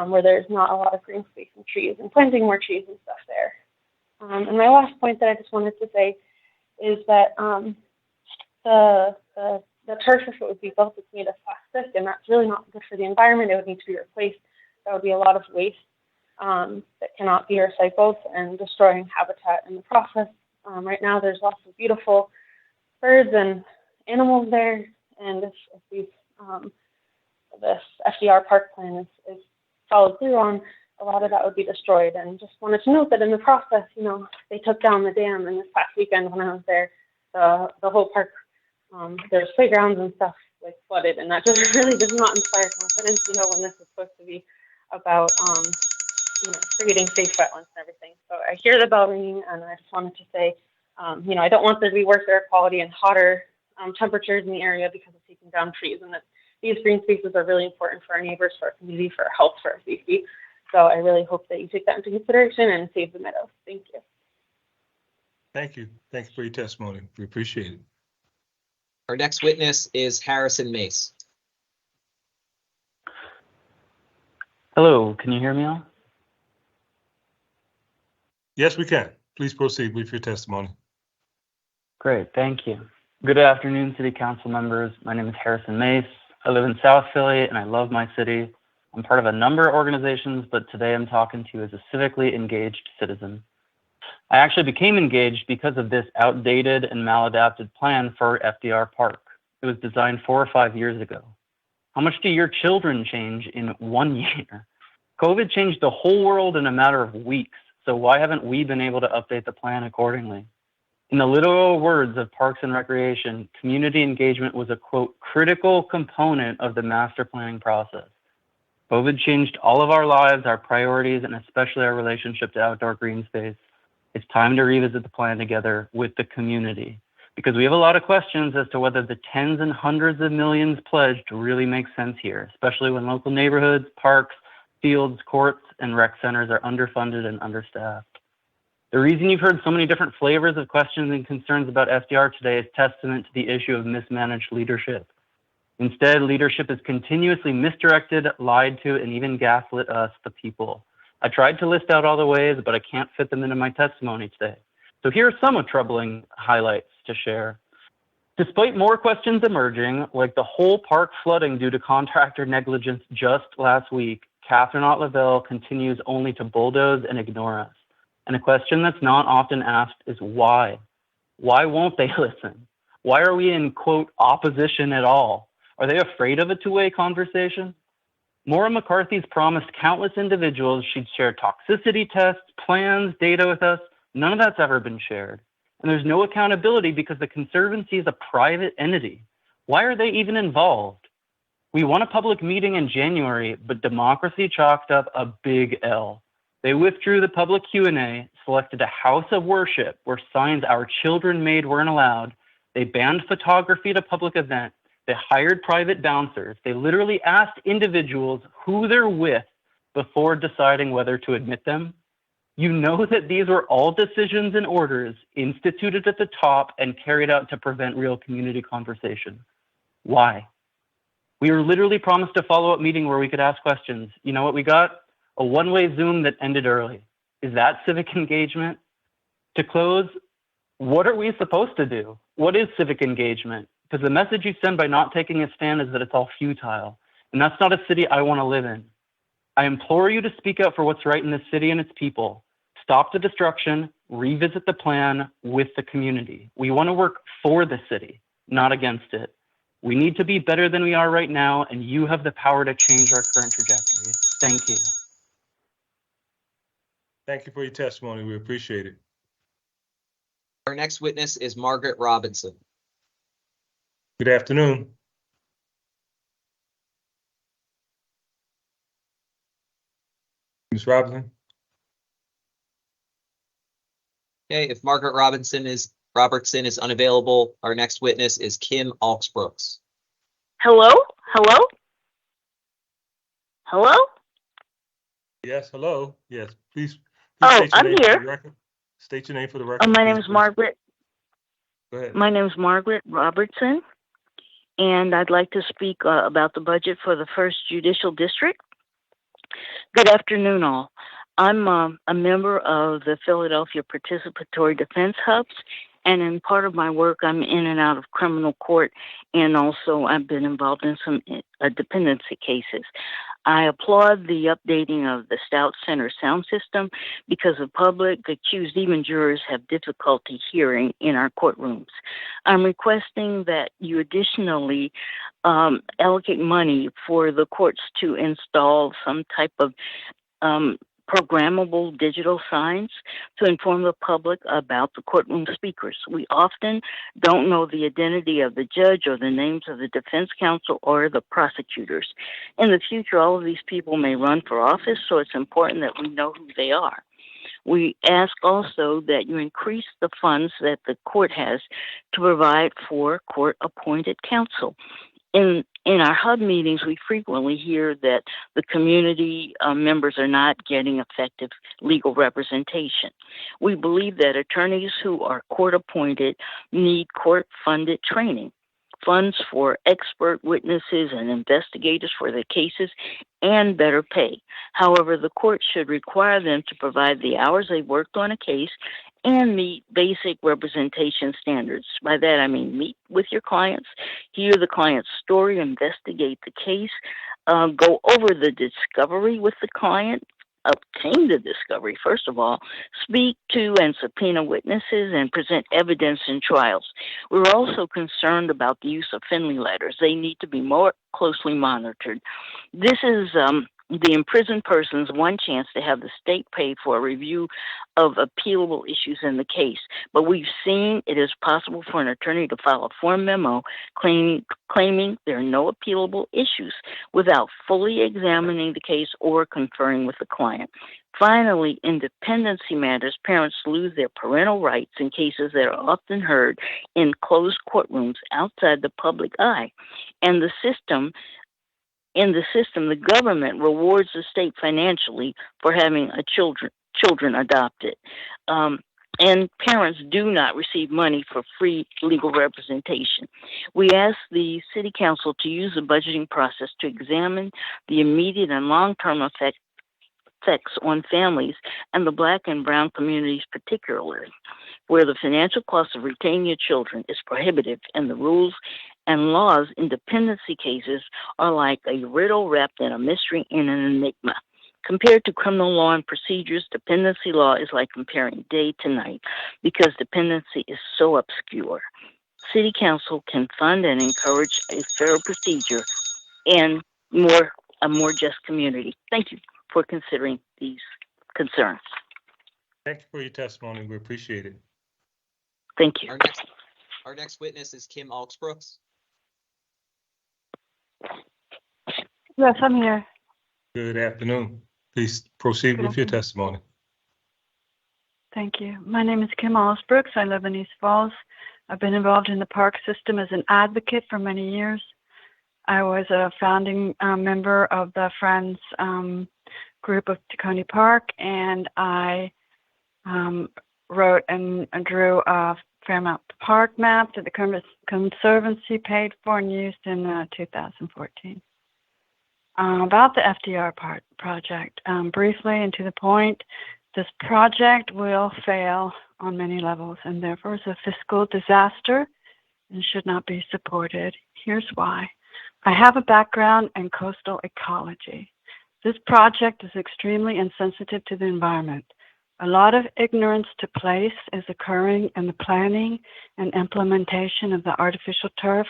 where there's not a lot of green space and trees, and planting more trees and stuff there. And my last point that I just wanted to say is that the turf, if it would be built, it's made of plastic, and that's really not good for the environment. It would need to be replaced. That would be a lot of waste that cannot be recycled and destroying habitat in the process. Right now, there's lots of beautiful birds and animals there, and if this FDR park plan is followed through on, a lot of that would be destroyed. And just wanted to note that in the process, they took down the dam, and this past weekend when I was there, the whole park, there's playgrounds and stuff like flooded, and that just really does not inspire confidence, when this is supposed to be about, creating safe wetlands and everything. So I hear the bell ringing, and I just wanted to say, I don't want there to be worse air quality and hotter temperatures in the area because of taking down trees, and that these green spaces are really important for our neighbors, for our community, for our health, for our safety. So I really hope that you take that into consideration and save the meadows. Thank you. Thank you. Thank you for your testimony. We appreciate it. Our next witness is Harrison Mace. Hello, can you hear me now? Yes, we can. Please proceed with your testimony. Great, thank you. Good afternoon, City Council members. My name is Harrison Mace. I live in South Philly, and I love my city. I'm part of a number of organizations, but today I'm talking to you as a civically engaged citizen. I actually became engaged because of this outdated and maladapted plan for FDR Park. It was designed 4 or 5 years ago. How much do your children change in 1 year? COVID changed the whole world in a matter of weeks, so why haven't we been able to update the plan accordingly? In the literal words of Parks and Recreation, community engagement was a, quote, critical component of the master planning process. COVID changed all of our lives, our priorities, and especially our relationship to outdoor green space. It's time to revisit the plan together with the community. because we have a lot of questions as to whether the tens and hundreds of millions pledged really make sense here, especially when local neighborhoods, parks, fields, courts, and rec centers are underfunded and understaffed. The reason you've heard so many different flavors of questions and concerns about FDR today is testament to the issue of mismanaged leadership. Instead, leadership is continuously misdirected, lied to, and even gaslit us, the people. I tried to list out all the ways, but I can't fit them into my testimony today. So here are some of troubling highlights to share. Despite more questions emerging, like the whole park flooding due to contractor negligence just last week, Catherine Ott-Lavelle continues only to bulldoze and ignore us. And a question that's not often asked is why? Why won't they listen? Why are we in, quote, opposition at all? Are they afraid of a two-way conversation? Maura McCarthy's promised countless individuals she'd share toxicity tests, plans, data with us. None of that's ever been shared. And there's no accountability because the Conservancy is a private entity. Why are they even involved? We won a public meeting in January, but democracy chalked up a big L. They withdrew the public Q&A, selected a house of worship where signs our children made weren't allowed. They banned photography at a public event. They hired private bouncers. They literally asked individuals who they're with before deciding whether to admit them. You know that these were all decisions and orders instituted at the top and carried out to prevent real community conversation. Why? We were literally promised a follow-up meeting where we could ask questions. You know what we got? A one-way Zoom that ended early. Is that civic engagement? To close, what are we supposed to do? What is civic engagement? Because the message you send by not taking a stand is that it's all futile. And that's not a city I want to live in. I implore you to speak out for what's right in this city and its people. Stop the destruction, revisit the plan with the community. We want to work for the city, not against it. We need to be better than we are right now, and you have the power to change our current trajectory. Thank you. Thank you for your testimony. We appreciate it. Our next witness is Margaret Robinson. Good afternoon. Ms. Robinson? Okay, if Margaret Robertson is unavailable, our next witness is Kim Aux Brooks. Hello? Hello? Hello? Yes, hello. Yes, please Oh, state your I'm name for the here. record. State your name for the record. My please, name is please. Margaret. Go ahead. My name is Margaret Robertson, and I'd like to speak about the budget for the 1st Judicial District. Good afternoon, all. I'm a member of the Philadelphia Participatory Defense Hubs, and in part of my work, I'm in and out of criminal court, and also I've been involved in some dependency cases. I applaud the updating of the Stout Center sound system because the public, accused, even jurors have difficulty hearing in our courtrooms. I'm requesting that you additionally allocate money for the courts to install some type of programmable digital signs to inform the public about the courtroom speakers. We often don't know the identity of the judge or the names of the defense counsel or the prosecutors. In the future, all of these people may run for office, so it's important that we know who they are. We ask also that you increase the funds that the court has to provide for court-appointed counsel. In our HUD meetings, we frequently hear that the community members are not getting effective legal representation. We believe that attorneys who are court-appointed need court-funded training, funds for expert witnesses and investigators for their cases, and better pay. However, the court should require them to provide the hours they worked on a case and meet basic representation standards. By that, I mean meet with your clients, hear the client's story, investigate the case, go over the discovery with the client, obtain the discovery, first of all, speak to and subpoena witnesses, and present evidence in trials. We're also concerned about the use of Finley letters. They need to be more closely monitored. This is the imprisoned person's one chance to have the state pay for a review of appealable issues in the case. But we've seen it is possible for an attorney to file a form memo claiming there are no appealable issues without fully examining the case or conferring with the client. Finally, in dependency matters, parents lose their parental rights in cases that are often heard in closed courtrooms outside the public eye. And in the system, the government rewards the state financially for having children adopted. And parents do not receive money for free legal representation. We ask the City Council to use the budgeting process to examine the immediate and long-term effects on families and the Black and brown communities particularly, where the financial cost of retaining your children is prohibitive and the rules and laws in dependency cases are like a riddle wrapped in a mystery and an enigma. Compared to criminal law and procedures, dependency law is like comparing day to night because dependency is so obscure. City Council can fund and encourage a fair procedure and a more just community. Thank you for considering these concerns. Thank you for your testimony. We appreciate it. Thank you. Our next witness is Kim Aux Brooks. Yes, I'm here. Good afternoon. Please proceed with your testimony. Thank you. My name is Kim Aux Brooks. I live in East Falls. I've been involved in the park system as an advocate for many years. I was a founding member of the Friends group of Tacony Park, and I wrote and drew a Fairmount Park map that the Conservancy paid for and used in 2014. About the FDR project, briefly and to the point, this project will fail on many levels and therefore is a fiscal disaster and should not be supported. Here's why. I have a background in coastal ecology. This project is extremely insensitive to the environment. A lot of ignorance to place is occurring in the planning and implementation of the artificial turf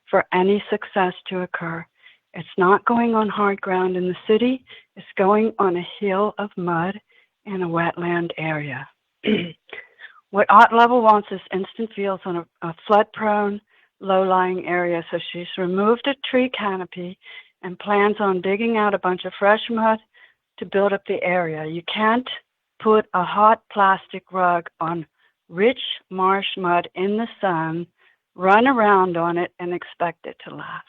for any success to occur. It's not going on hard ground in the city. It's going on a hill of mud in a wetland area. What Ott Level wants is instant fields on a flood-prone, low-lying area, so she's removed a tree canopy and plans on digging out a bunch of fresh mud to build up the area. You can't put a hot plastic rug on rich marsh mud in the sun, run around on it, and expect it to last.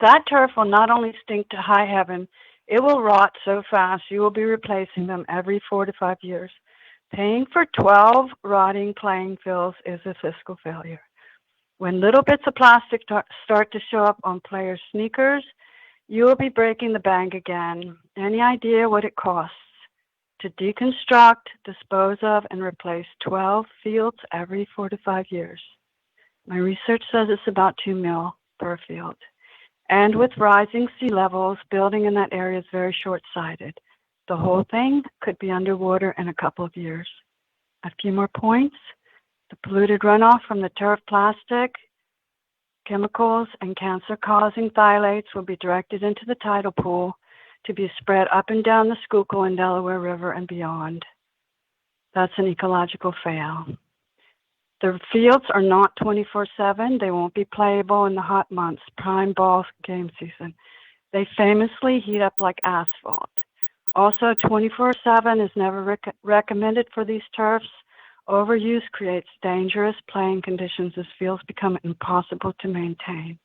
That turf will not only stink to high heaven, it will rot so fast you will be replacing them every 4 to 5 years. Paying for 12 rotting playing fields is a fiscal failure. When little bits of plastic start to show up on players' sneakers, you will be breaking the bank again. Any idea what it costs to deconstruct, dispose of, and replace 12 fields every 4 to 5 years? My research says it's about $2 million per field. And with rising sea levels, building in that area is very short-sighted. The whole thing could be underwater in a couple of years. A few more points. The polluted runoff from the turf plastic, chemicals, and cancer-causing phthalates will be directed into the tidal pool to be spread up and down the Schuylkill and Delaware River and beyond. That's an ecological fail. The fields are not 24/7. They won't be playable in the hot months, prime ball game season. They famously heat up like asphalt. Also, 24/7 is never recommended for these turfs. Overuse creates dangerous playing conditions as fields become impossible to maintain.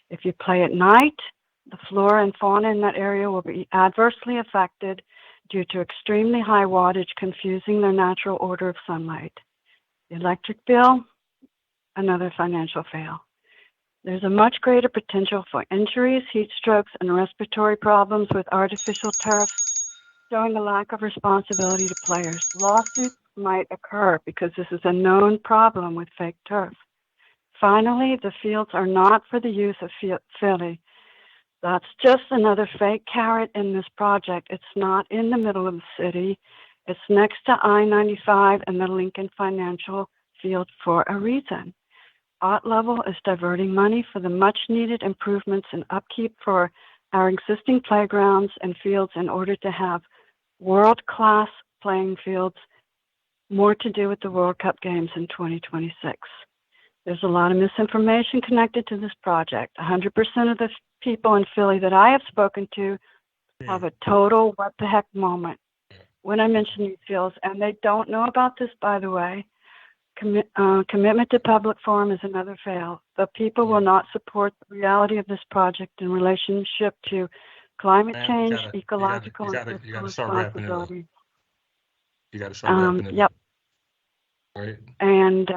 If you play at night, the flora and fauna in that area will be adversely affected due to extremely high wattage confusing their natural order of sunlight. The electric bill, another financial fail. There's a much greater potential for injuries, heat strokes, and respiratory problems with artificial turf, showing a lack of responsibility to players. Lawsuits might occur because this is a known problem with fake turf. Finally, the fields are not for the use of Philly. That's just another fake carrot in this project. It's not in the middle of the city. It's next to I-95 and the Lincoln Financial Field for a reason. Ott Level is diverting money for the much-needed improvements and upkeep for our existing playgrounds and fields in order to have world-class playing fields, more to do with the World Cup games in 2026. There's a lot of misinformation connected to this project. 100% of the people in Philly that I have spoken to have a total what the heck moment when I mention these fields, and they don't know about this, by the way. Commitment to public forum is another fail. The people will not support the reality of this project in relationship to climate change, ecological, and fiscal responsibility. You got to start wrapping it Yep. up. Right. And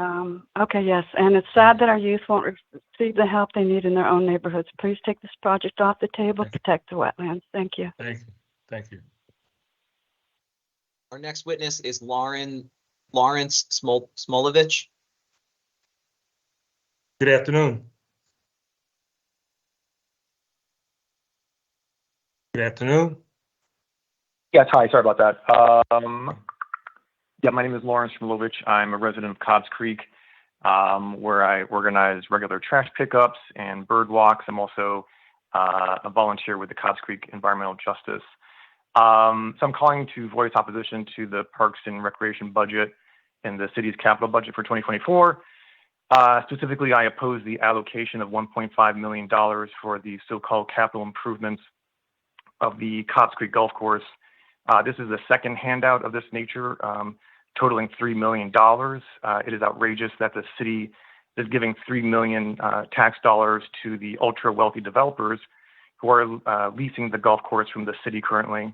okay, yes, and it's sad that our youth won't receive the help they need in their own neighborhoods. Please take this project off the table, protect the wetlands. Thank you. Thank you. Thank you. Our next witness is Lawrence Smolovich. Good afternoon. Good afternoon. Yes, hi, sorry about that. Yeah, my name is Lawrence Smolovich. I'm a resident of Cobbs Creek, where I organize regular trash pickups and bird walks. I'm also a volunteer with the Cobbs Creek Environmental Justice. So I'm calling to voice opposition to the Parks and Recreation budget and the city's capital budget for 2024. Specifically, I oppose the allocation of $1.5 million for the so-called capital improvements of the Cobbs Creek Golf Course. This is the second handout of this nature, totaling $3 million. It is outrageous that the city is giving $3 million tax dollars to the ultra-wealthy developers who are leasing the golf course from the city currently.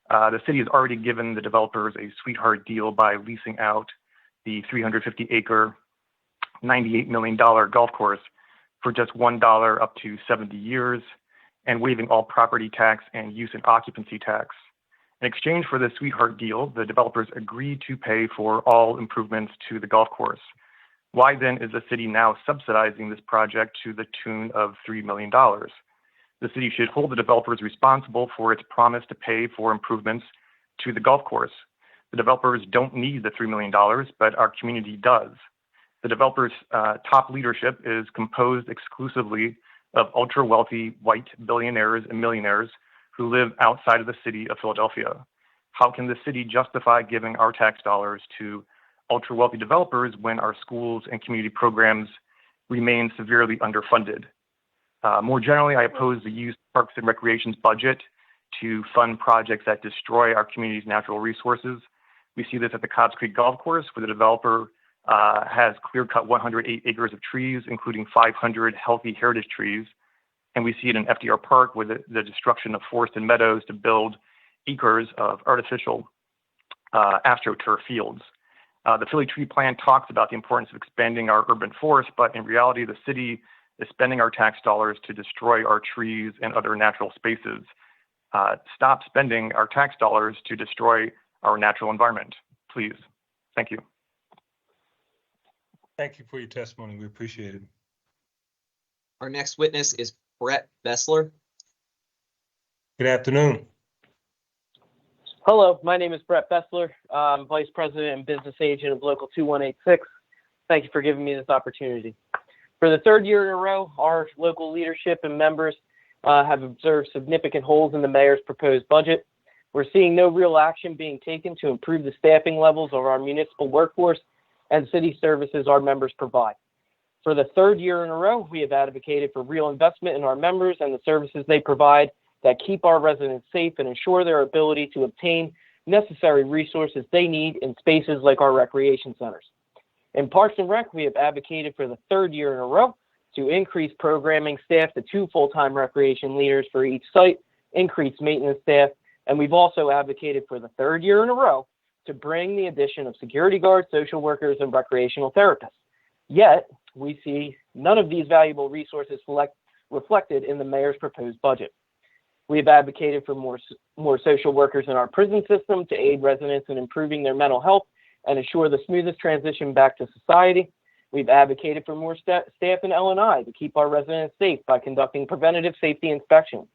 The city has already given the developers a sweetheart deal by leasing out the 350-acre, $98 million golf course for just $1 up to 70 years and waiving all property tax and use and occupancy tax. In exchange for this sweetheart deal, the developers agreed to pay for all improvements to the golf course. Why then is the city now subsidizing this project to the tune of $3 million? The city should hold the developers responsible for its promise to pay for improvements to the golf course. The developers don't need the $3 million, but our community does. The developers' top leadership is composed exclusively of ultra-wealthy white billionaires and millionaires who live outside of the city of Philadelphia. How can the city justify giving our tax dollars to ultra-wealthy developers when our schools and community programs remain severely underfunded? More generally, I oppose the use of Parks and Recreation's budget to fund projects that destroy our community's natural resources. We see this at the Cobbs Creek Golf Course, where the developer has clear-cut 108 acres of trees, including 500 healthy heritage trees. And we see it in FDR Park with the destruction of forest and meadows to build acres of artificial astroturf fields. The Philly Tree Plan talks about the importance of expanding our urban forest, but in reality, the city is spending our tax dollars to destroy our trees and other natural spaces. Stop spending our tax dollars to destroy our natural environment, please. Thank you. Thank you for your testimony. We appreciate it. Our next witness is Brett Bessler. Good afternoon. Hello, my name is Brett Bessler. I'm Vice President and Business Agent of Local 2186. Thank you for giving me this opportunity. For the third year in a row, our local leadership and members have observed significant holes in the mayor's proposed budget. We're seeing no real action being taken to improve the staffing levels of our municipal workforce and city services our members provide. For the third year in a row, we have advocated for real investment in our members and the services they provide that keep our residents safe and ensure their ability to obtain necessary resources they need in spaces like our recreation centers. In Parks and Rec, we have advocated for the third year in a row to increase programming staff to 2 full-time recreation leaders for each site, increase maintenance staff, and we've also advocated for the third year in a row to bring the addition of security guards, social workers, and recreational therapists. Yet, we see none of these valuable resources reflected in the mayor's proposed budget. We have advocated for more social workers in our prison system to aid residents in improving their mental health and ensure the smoothest transition back to society. We've advocated for more staff in L&I to keep our residents safe by conducting preventative safety inspections.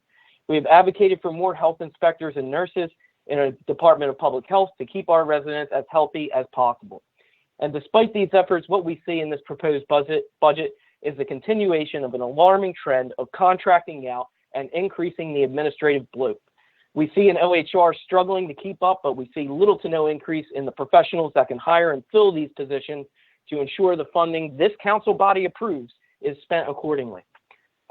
We have advocated for more health inspectors and nurses in a Department of Public Health to keep our residents as healthy as possible. And despite these efforts, what we see in this proposed budget is the continuation of an alarming trend of contracting out and increasing the administrative bloat. We see an OHR struggling to keep up, but we see little to no increase in the professionals that can hire and fill these positions to ensure the funding this council body approves is spent accordingly.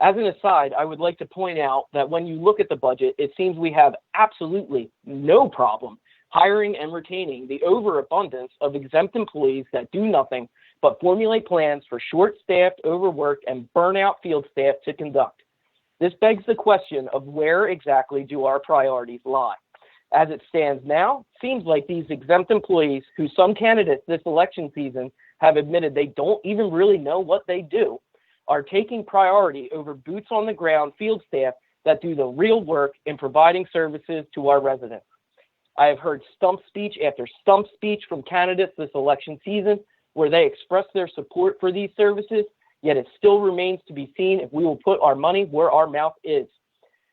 As an aside, I would like to point out that when you look at the budget, it seems we have absolutely no problem hiring and retaining the overabundance of exempt employees that do nothing but formulate plans for short-staffed, overworked, and burnout field staff to conduct. This begs the question of where exactly do our priorities lie? As it stands now, seems like these exempt employees, who some candidates this election season have admitted they don't even really know what they do, are taking priority over boots on the ground field staff that do the real work in providing services to our residents. I have heard stump speech after stump speech from candidates this election season where they express their support for these services, yet it still remains to be seen if we will put our money where our mouth is.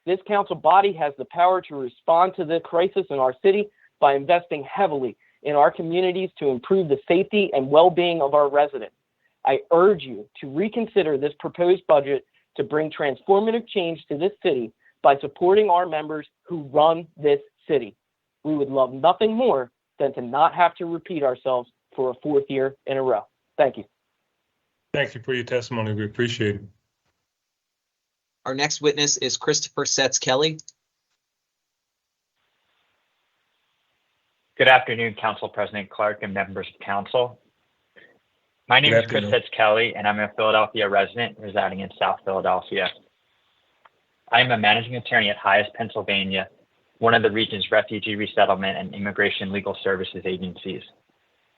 This council body has the power to respond to the crisis in our city by investing heavily in our communities to improve the safety and well-being of our residents. I urge you to reconsider this proposed budget to bring transformative change to this city by supporting our members who run this city. We would love nothing more than to not have to repeat ourselves for a fourth year in a row. Thank you. Thank you for your testimony. We appreciate it. Our next witness is Christopher Setz Kelly. Good afternoon, Council President Clark and members of council. My name is Chris Setz Kelly, and I'm a Philadelphia resident residing in South Philadelphia. I am a managing attorney at Highest, Pennsylvania, one of the region's refugee resettlement and immigration legal services agencies.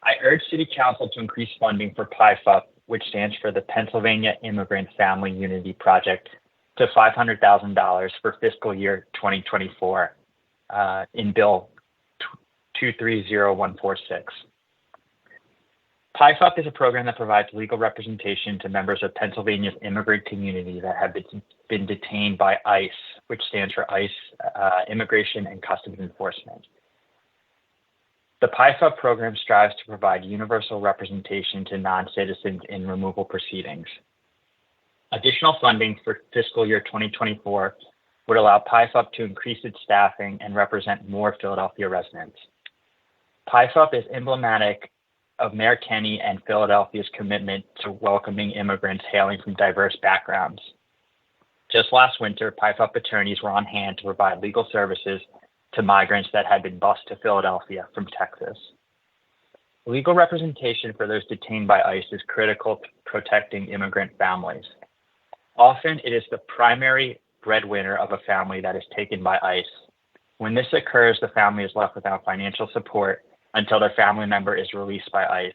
I urge City Council to increase funding for PIFUP, which stands for the Pennsylvania Immigrant Family Unity Project, to $500,000 for fiscal year 2024 in Bill 230146. PIFUP is a program that provides legal representation to members of Pennsylvania's immigrant community that have been detained by ICE, which stands for ICE Immigration and Customs Enforcement. The PIFUP program strives to provide universal representation to non-citizens in removal proceedings. Additional funding for fiscal year 2024 would allow PIFUP to increase its staffing and represent more Philadelphia residents. PIFUP is emblematic of Mayor Kenney and Philadelphia's commitment to welcoming immigrants hailing from diverse backgrounds. Just last winter, PIFUP attorneys were on hand to provide legal services to migrants that had been bused to Philadelphia from Texas. Legal representation for those detained by ICE is critical to protecting immigrant families. Often, it is the primary breadwinner of a family that is taken by ICE. When this occurs, the family is left without financial support until their family member is released by ICE.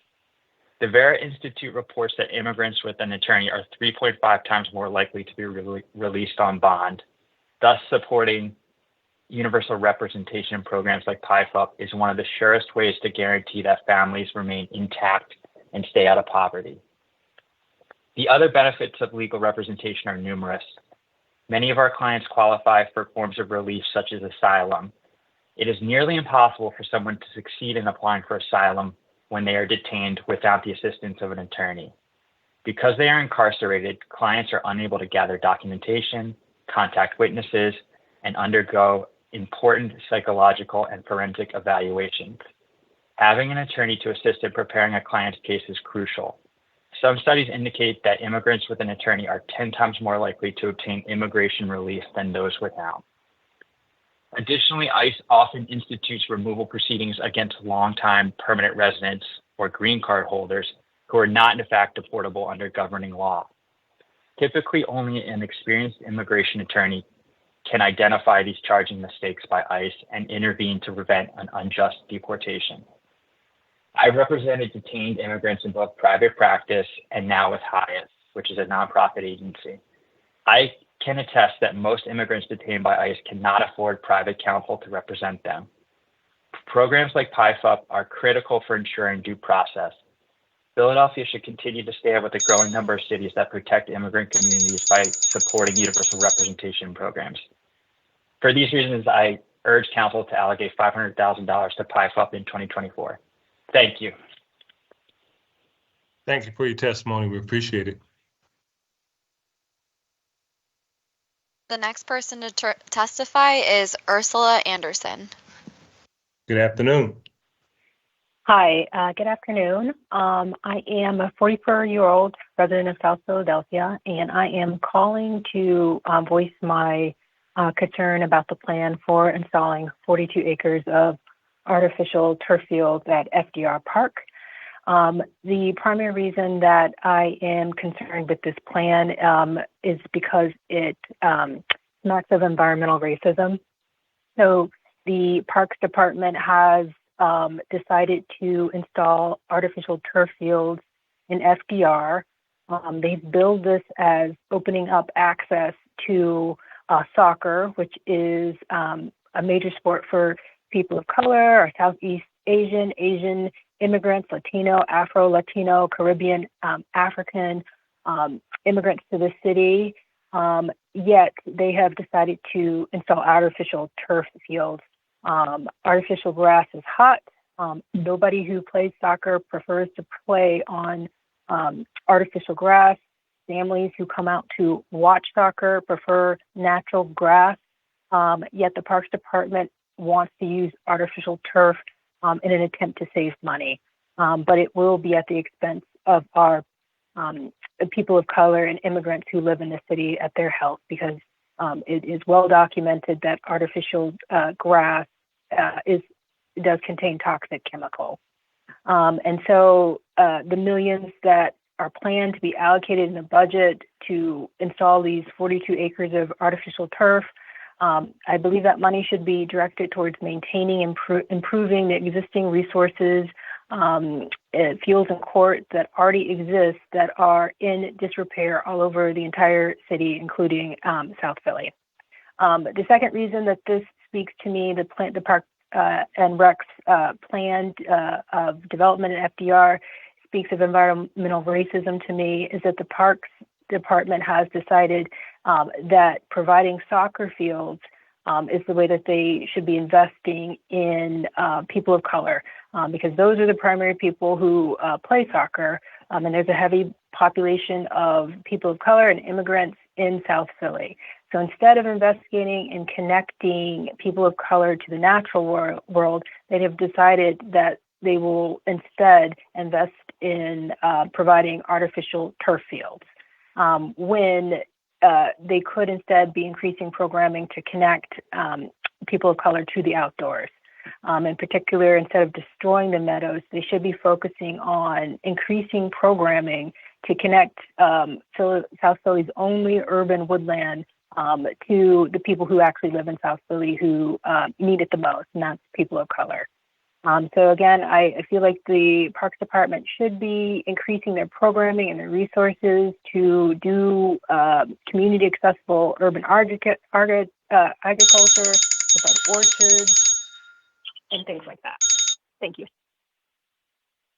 The Vera Institute reports that immigrants with an attorney are 3.5 times more likely to be released on bond. Thus, supporting universal representation programs like PIFUP is one of the surest ways to guarantee that families remain intact and stay out of poverty. The other benefits of legal representation are numerous. Many of our clients qualify for forms of relief such as asylum. It is nearly impossible for someone to succeed in applying for asylum when they are detained without the assistance of an attorney. Because they are incarcerated, clients are unable to gather documentation, contact witnesses, and undergo important psychological and forensic evaluations. Having an attorney to assist in preparing a client's case is crucial. Some studies indicate that immigrants with an attorney are 10 times more likely to obtain immigration relief than those without. Additionally, ICE often institutes removal proceedings against longtime permanent residents or green card holders who are not in fact deportable under governing law. Typically, only an experienced immigration attorney can identify these charging mistakes by ICE and intervene to prevent an unjust deportation. I've represented detained immigrants in both private practice and now with Highest, which is a nonprofit agency. I can attest that most immigrants detained by ICE cannot afford private counsel to represent them. Programs like PIFUP are critical for ensuring due process. Philadelphia should continue to stand with a growing number of cities that protect immigrant communities by supporting universal representation programs. For these reasons, I urge council to allocate $500,000 to PIFUP in 2024. Thank you. Thank you for your testimony. We appreciate it. The next person to testify is Ursula Anderson. Good afternoon. Hi, good afternoon. I am a 44-year-old resident of South Philadelphia, and I am calling to voice my concern about the plan for installing 42 acres of artificial turf fields at FDR Park. The primary reason that I am concerned with this plan is because it smacks of environmental racism. So the Parks Department has decided to install artificial turf fields in FDR. They've billed this as opening up access to soccer, which is a major sport for people of color, or Southeast Asian, Asian immigrants, Latino, Afro-Latino, Caribbean, African immigrants to the city. Yet they have decided to install artificial turf fields. Artificial grass is hot. Nobody who plays soccer prefers to play on artificial grass. Families who come out to watch soccer prefer natural grass. Yet the Parks Department wants to use artificial turf in an attempt to save money. But it will be at the expense of our people of color and immigrants who live in the city at their health, because it is well documented that artificial grass does contain toxic chemicals. And so the millions that are planned to be allocated in the budget to install these 42 acres of artificial turf, I believe that money should be directed towards maintaining, improving the existing resources, fields and courts that already exist that are in disrepair all over the entire city, including South Philly. The second reason that this speaks to me, the Park and Rec's plan of development in FDR speaks of environmental racism to me, is that the Parks Department has decided that providing soccer fields is the way that they should be investing in people of color, because those are the primary people who play soccer, and there's a heavy population of people of color and immigrants in South Philly. So instead of investigating and connecting people of color to the natural world, they have decided that they will instead invest in providing artificial turf fields, when they could instead be increasing programming to connect people of color to the outdoors. In particular, instead of destroying the meadows, they should be focusing on increasing programming to connect South Philly's only urban woodland to the people who actually live in South Philly who need it the most, and that's people of color. So again, I feel like the Parks Department should be increasing their programming and their resources to do community accessible urban agriculture, without orchards, and things like that. Thank you.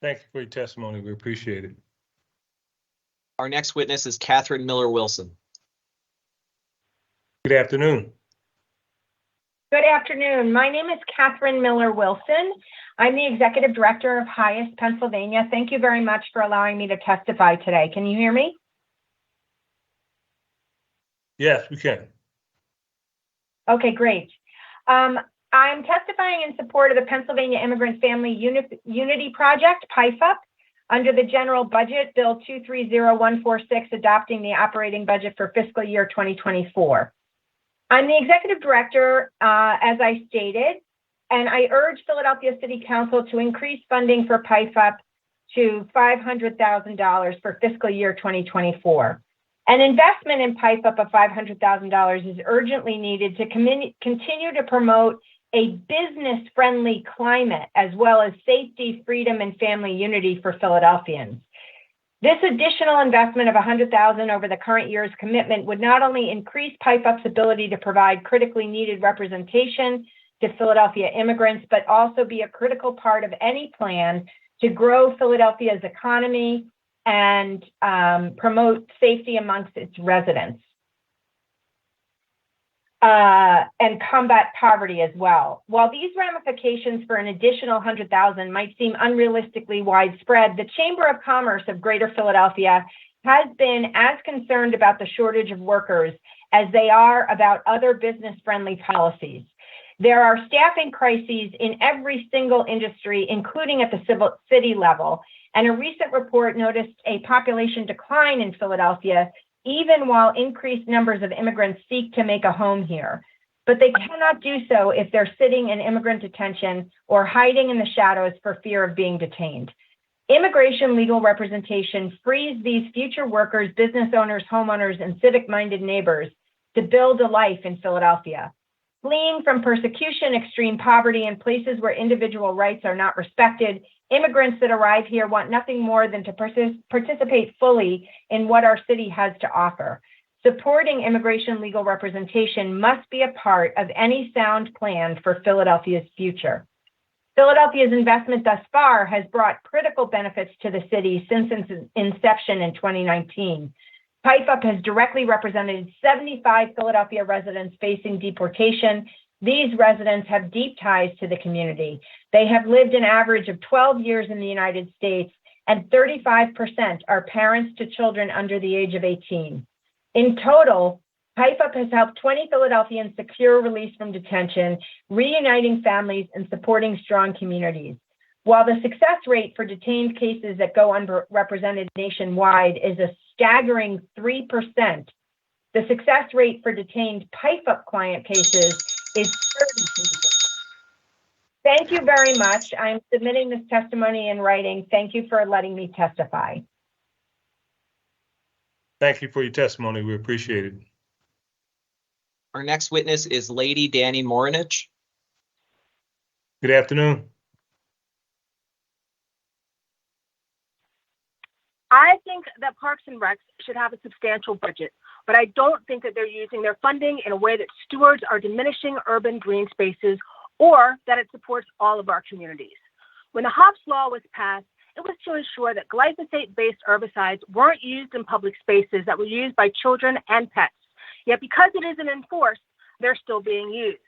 Thank you for your testimony. We appreciate it. Our next witness is Catherine Miller-Wilson. Good afternoon. Good afternoon. My name is Catherine Miller-Wilson. I'm the Executive Director of Highest Pennsylvania. Thank you very much for allowing me to testify today. Can you hear me? Yes, we can. Okay, great. I'm testifying in support of the Pennsylvania Immigrant Family Unity Project, PIFUP, under the General Budget Bill 230146, adopting the operating budget for fiscal year 2024. I'm the Executive Director, as I stated, and I urge Philadelphia City Council to increase funding for PIFUP to $500,000 for fiscal year 2024. An investment in PIFUP of $500,000 is urgently needed to continue to promote a business-friendly climate, as well as safety, freedom, and family unity for Philadelphians. This additional investment of $100,000 over the current year's commitment would not only increase PIFUP's ability to provide critically needed representation to Philadelphia immigrants, but also be a critical part of any plan to grow Philadelphia's economy and promote safety amongst its residents. And combat poverty as well. While these ramifications for an additional $100,000 might seem unrealistically widespread, the Chamber of Commerce of Greater Philadelphia has been as concerned about the shortage of workers as they are about other business-friendly policies. There are staffing crises in every single industry, including at the city level. And a recent report noticed a population decline in Philadelphia, even while increased numbers of immigrants seek to make a home here. But they cannot do so if they're sitting in immigrant detention or hiding in the shadows for fear of being detained. Immigration legal representation frees these future workers, business owners, homeowners, and civic-minded neighbors to build a life in Philadelphia. Fleeing from persecution, extreme poverty, and places where individual rights are not respected, immigrants that arrive here want nothing more than to participate fully in what our city has to offer. Supporting immigration legal representation must be a part of any sound plan for Philadelphia's future. Philadelphia's investment thus far has brought critical benefits to the city since its inception in 2019. PIFUP has directly represented 75 Philadelphia residents facing deportation. These residents have deep ties to the community. They have lived an average of 12 years in the United States, and 35% are parents to children under the age of 18. In total, PIFUP has helped 20 Philadelphians secure release from detention, reuniting families and supporting strong communities. While the success rate for detained cases that go unrepresented nationwide is a staggering 3%, the success rate for detained PIFUP client cases is 30%. Thank you very much. I'm submitting this testimony in writing. Thank you for letting me testify. Thank you for your testimony. We appreciate it. Our next witness is Lady Danny Morinich. Good afternoon. I think that Parks and Recs should have a substantial budget, but I don't think that they're using their funding in a way that stewards our diminishing urban green spaces or that it supports all of our communities. When the Hobbs Law was passed, it was to ensure that glyphosate-based herbicides weren't used in public spaces that were used by children and pets. Yet because it isn't enforced, they're still being used.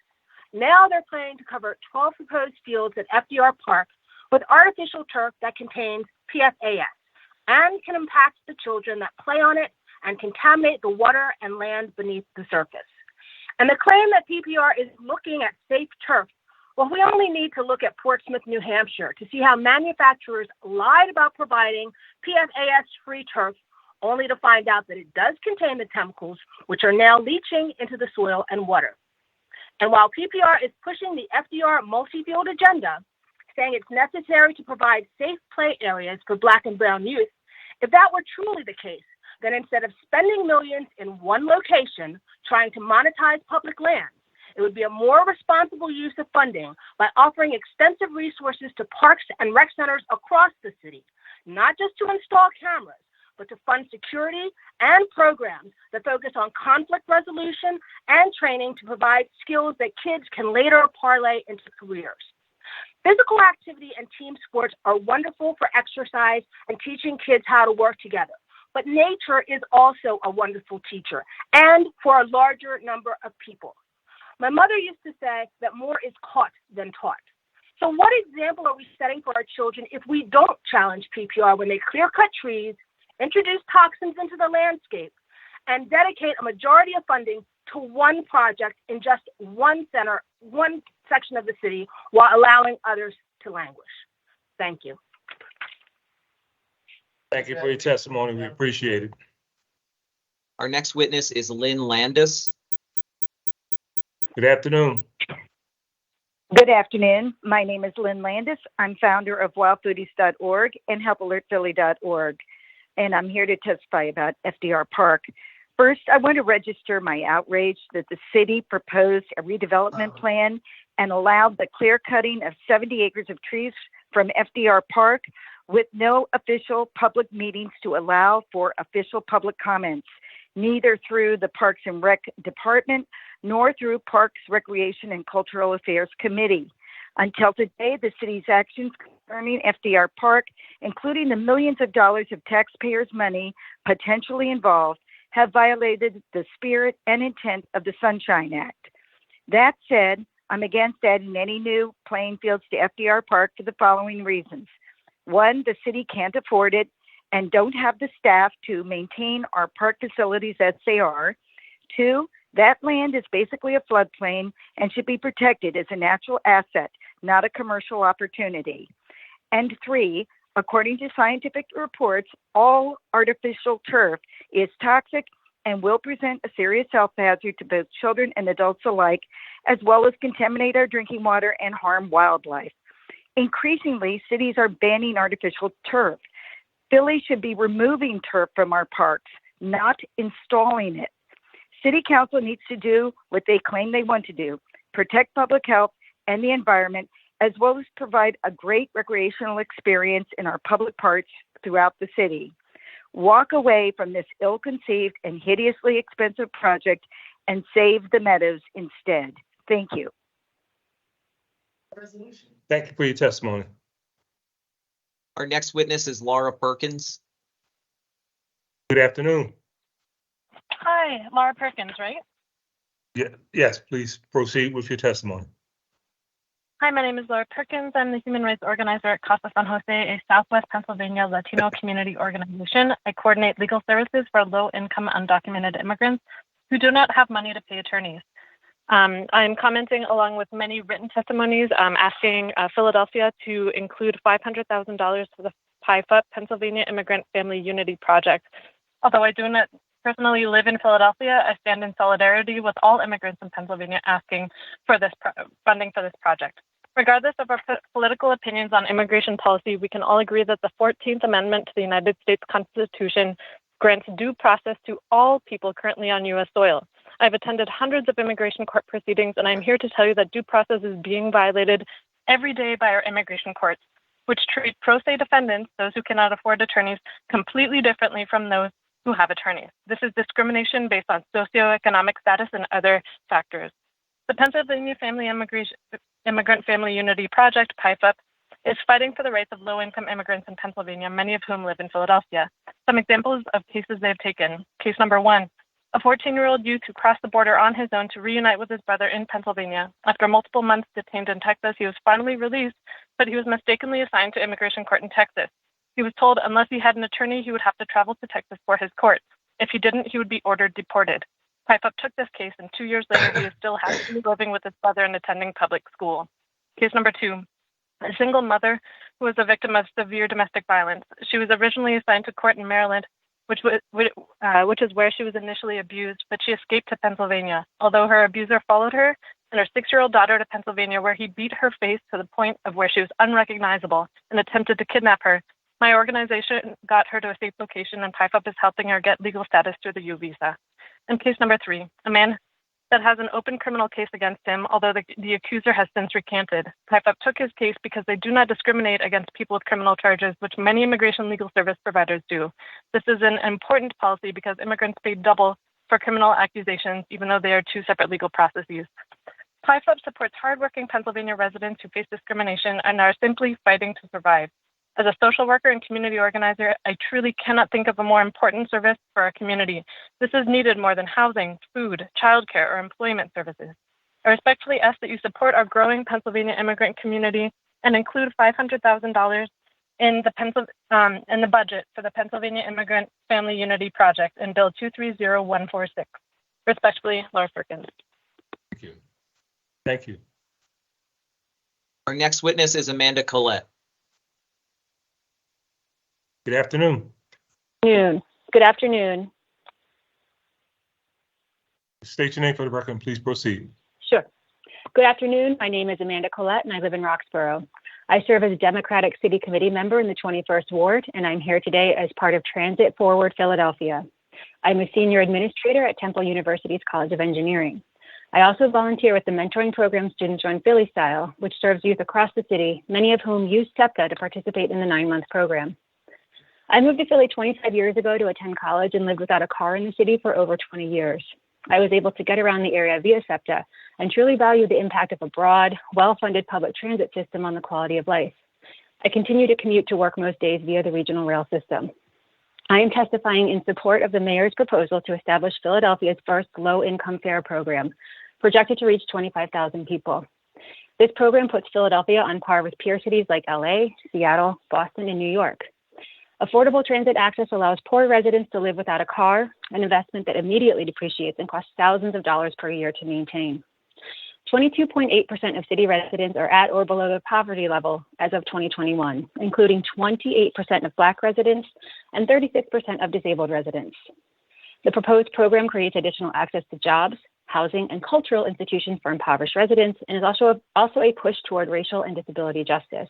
Now they're planning to cover 12 proposed fields at FDR Park with artificial turf that contains PFAS and can impact the children that play on it and contaminate the water and land beneath the surface. And the claim that PPR is looking at safe turf, well, we only need to look at Portsmouth, New Hampshire to see how manufacturers lied about providing PFAS-free turf, only to find out that it does contain the chemicals which are now leaching into the soil and water. And while PPR is pushing the FDR multi-field agenda, saying it's necessary to provide safe play areas for Black and brown youth, if that were truly the case, then instead of spending millions in one location trying to monetize public lands, it would be a more responsible use of funding by offering extensive resources to parks and rec centers across the city, not just to install cameras, but to fund security and programs that focus on conflict resolution and training to provide skills that kids can later parlay into careers. Physical activity and team sports are wonderful for exercise and teaching kids how to work together. But nature is also a wonderful teacher, and for a larger number of people. My mother used to say that more is caught than taught. So what example are we setting for our children if we don't challenge PPR when they clear-cut trees, introduce toxins into the landscape, and dedicate a majority of funding to one project in just one section of the city while allowing others to languish? Thank you. Thank you for your testimony. We appreciate it. Our next witness is Lynn Landis. Good afternoon. Good afternoon. My name is Lynn Landis. I'm founder of wildfoodies.org and helpalertphilly.org, and I'm here to testify about FDR Park. First, I want to register my outrage that the city proposed a redevelopment plan and allowed the clear cutting of 70 acres of trees from FDR Park with no official public meetings to allow for official public comments, neither through the Parks and Rec Department nor through Parks, Recreation, and Cultural Affairs Committee. Until today, the city's actions concerning FDR Park, including the millions of dollars of taxpayers' money potentially involved, have violated the spirit and intent of the Sunshine Act. That said, I'm against adding any new playing fields to FDR Park for the following reasons. One, the city can't afford it and don't have the staff to maintain our park facilities as they are. Two, That land is basically a floodplain and should be protected as a natural asset, not a commercial opportunity. And 3, according to scientific reports, all artificial turf is toxic and will present a serious health hazard to both children and adults alike, as well as contaminate our drinking water and harm wildlife. Increasingly, cities are banning artificial turf. Philly should be removing turf from our parks, not installing it. City Council needs to do what they claim they want to do, protect public health and the environment, as well as provide a great recreational experience in our public parks throughout the city. Walk away from this ill-conceived and hideously expensive project and save the meadows instead. Thank you. Thank you for your testimony. Our next witness is Laura Perkins. Good afternoon. Hi, Laura Perkins, right? Yes, please proceed with your testimony. Hi, my name is Laura Perkins. I'm the human rights organizer at Casa San Jose, a Southwest Pennsylvania Latino community organization. I coordinate legal services for low-income undocumented immigrants who do not have money to pay attorneys. I'm commenting along with many written testimonies, asking Philadelphia to include $500,000 for the PIFUP, Pennsylvania Immigrant Family Unity Project. Although I do not personally live in Philadelphia, I stand in solidarity with all immigrants in Pennsylvania asking for this funding for this project. Regardless of our political opinions on immigration policy, we can all agree that the 14th Amendment to the United States Constitution grants due process to all people currently on U.S. soil. I've attended hundreds of immigration court proceedings, and I'm here to tell you that due process is being violated every day by our immigration courts, which treat pro se defendants, those who cannot afford attorneys, completely differently from those who have attorneys. This is discrimination based on socioeconomic status and other factors. The Pennsylvania Immigrant Family Unity Project, PIFUP, is fighting for the rights of low-income immigrants in Pennsylvania, many of whom live in Philadelphia. Some examples of cases they've taken. Case number 1, a 14-year-old youth who crossed the border on his own to reunite with his brother in Pennsylvania. After multiple months detained in Texas, he was finally released, but he was mistakenly assigned to immigration court in Texas. He was told unless he had an attorney, he would have to travel to Texas for his court. If he didn't, he would be ordered deported. PIFUP took this case, and 2 years later, he is still happily living with his brother and attending public school. Case number 2, a single mother who was a victim of severe domestic violence. She was originally assigned to court in Maryland, which is where she was initially abused, but she escaped to Pennsylvania. Although her abuser followed her and her 6-year-old daughter to Pennsylvania, where he beat her face to the point of where she was unrecognizable and attempted to kidnap her, my organization got her to a safe location, and PIFUP is helping her get legal status through the U visa. And case number 3, a man that has an open criminal case against him, although the accuser has since recanted. PIFUP took his case because they do not discriminate against people with criminal charges, which many immigration legal service providers do. This is an important policy because immigrants pay double for criminal accusations, even though they are 2 separate legal processes. PIFUP supports hardworking Pennsylvania residents who face discrimination and are simply fighting to survive. As a social worker and community organizer, I truly cannot think of a more important service for our community. This is needed more than housing, food, childcare, or employment services. I respectfully ask that you support our growing Pennsylvania immigrant community and include $500,000 in the budget for the Pennsylvania Immigrant Family Unity Project in Bill 230146. Respectfully, Laura Perkins. Thank you. Thank you. Our next witness is Amanda Collette. Good afternoon. Good afternoon. State your name for the record and please proceed. Sure. Good afternoon. My name is Amanda Collette and I live in Roxborough. I serve as a Democratic City Committee member in the 21st Ward, and I'm here today as part of Transit Forward Philadelphia. I'm a senior administrator at Temple University's College of Engineering. I also volunteer with the mentoring program Students Join Philly Style, which serves youth across the city, many of whom use SEPTA to participate in the 9-month program. I moved to Philly 25 years ago to attend college and lived without a car in the city for over 20 years. I was able to get around the area via SEPTA and truly value the impact of a broad, well-funded public transit system on the quality of life. I continue to commute to work most days via the regional rail system. I am testifying in support of the mayor's proposal to establish Philadelphia's first low-income fare program, projected to reach 25,000 people. This program puts Philadelphia on par with peer cities like LA, Seattle, Boston, and New York. Affordable transit access allows poor residents to live without a car, an investment that immediately depreciates and costs thousands of dollars per year to maintain. 22.8% of city residents are at or below the poverty level as of 2021, including 28% of Black residents and 36% of disabled residents. The proposed program creates additional access to jobs, housing, and cultural institutions for impoverished residents, and is also a push toward racial and disability justice.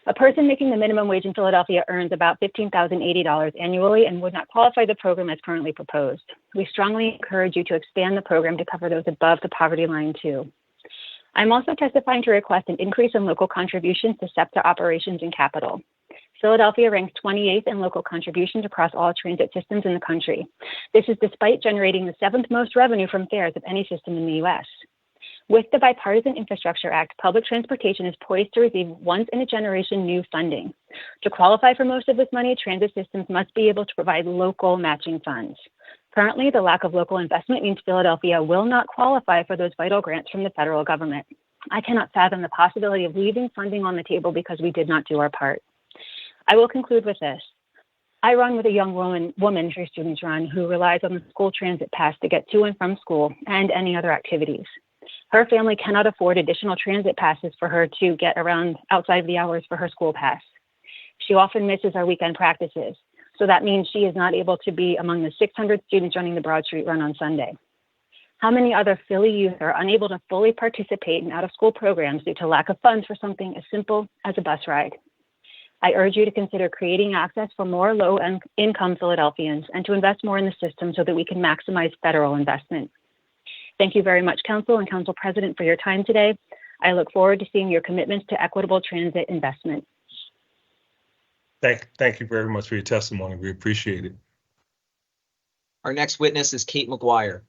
A person making the minimum wage in Philadelphia earns about $15,080 annually and would not qualify the program as currently proposed. We strongly encourage you to expand the program to cover those above the poverty line too. I'm also testifying to request an increase in local contributions to SEPTA operations and capital. Philadelphia ranks 28th in local contributions across all transit systems in the country. This is despite generating the 7th most revenue from fares of any system in the U.S. With the Bipartisan Infrastructure Act, public transportation is poised to receive once-in-a-generation new funding. To qualify for most of this money, transit systems must be able to provide local matching funds. Currently, the lack of local investment means Philadelphia will not qualify for those vital grants from the federal government. I cannot fathom the possibility of leaving funding on the table because we did not do our part. I will conclude with this. I run with a young woman her students run who relies on the school transit pass to get to and from school and any other activities. Her family cannot afford additional transit passes for her to get around outside of the hours for her school pass. She often misses our weekend practices, so that means she is not able to be among the 600 students running the Broad Street Run on Sunday. How many other Philly youth are unable to fully participate in out-of-school programs due to lack of funds for something as simple as a bus ride? I urge you to consider creating access for more low-income Philadelphians and to invest more in the system so that we can maximize federal investment. Thank you very much, Council and Council President, for your time today. I look forward to seeing your commitments to equitable transit investment. Thank you very much for your testimony. We appreciate it. Our next witness is Kate McGuire.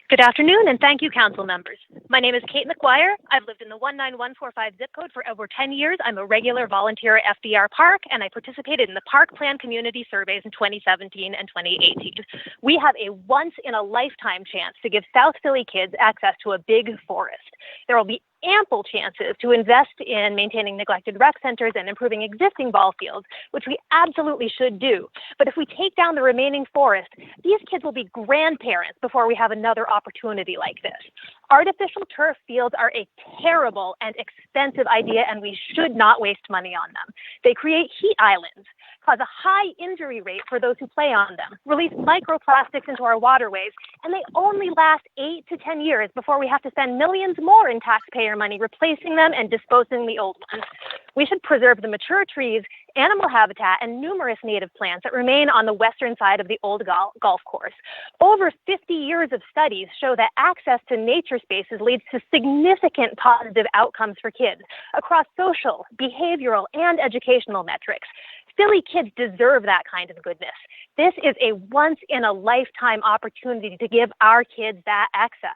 Good afternoon, and thank you, council members. My name is Kate McGuire. I've lived in the 19145 zip code for over 10 years. I'm a regular volunteer at FDR Park, and I participated in the Park Plan community surveys in 2017 and 2018. We have a once-in-a-lifetime chance to give South Philly kids access to a big forest. There will be ample chances to invest in maintaining neglected rec centers and improving existing ball fields, which we absolutely should do. But if we take down the remaining forest, these kids will be grandparents before we have another opportunity like this. Artificial turf fields are a terrible and expensive idea, and we should not waste money on them. They create heat islands, cause a high injury rate for those who play on them, release microplastics into our waterways, and they only last 8 to 10 years before we have to spend millions more in taxpayer money replacing them and disposing the old ones. We should preserve the mature trees, animal habitat, and numerous native plants that remain on the western side of the old golf course. Over 50 years of studies show that access to nature spaces leads to significant positive outcomes for kids across social, behavioral, and educational metrics. Philly kids deserve that kind of goodness. This is a once-in-a-lifetime opportunity to give our kids that access.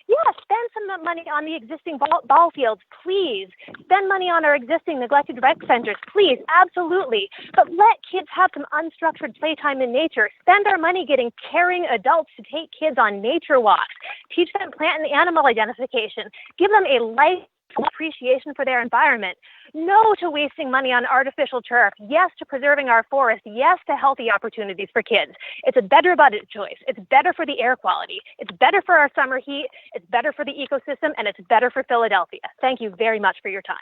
Yeah, spend some money on the existing ball fields, please. Spend money on our existing neglected rec centers, please, absolutely. But let kids have some unstructured playtime in nature. Spend our money getting caring adults to take kids on nature walks. Teach them plant and animal identification. Give them a life appreciation for their environment. No to wasting money on artificial turf. Yes to preserving our forest. Yes to healthy opportunities for kids. It's a better budget choice. It's better for the air quality. It's better for our summer heat. It's better for the ecosystem, and it's better for Philadelphia. Thank you very much for your time.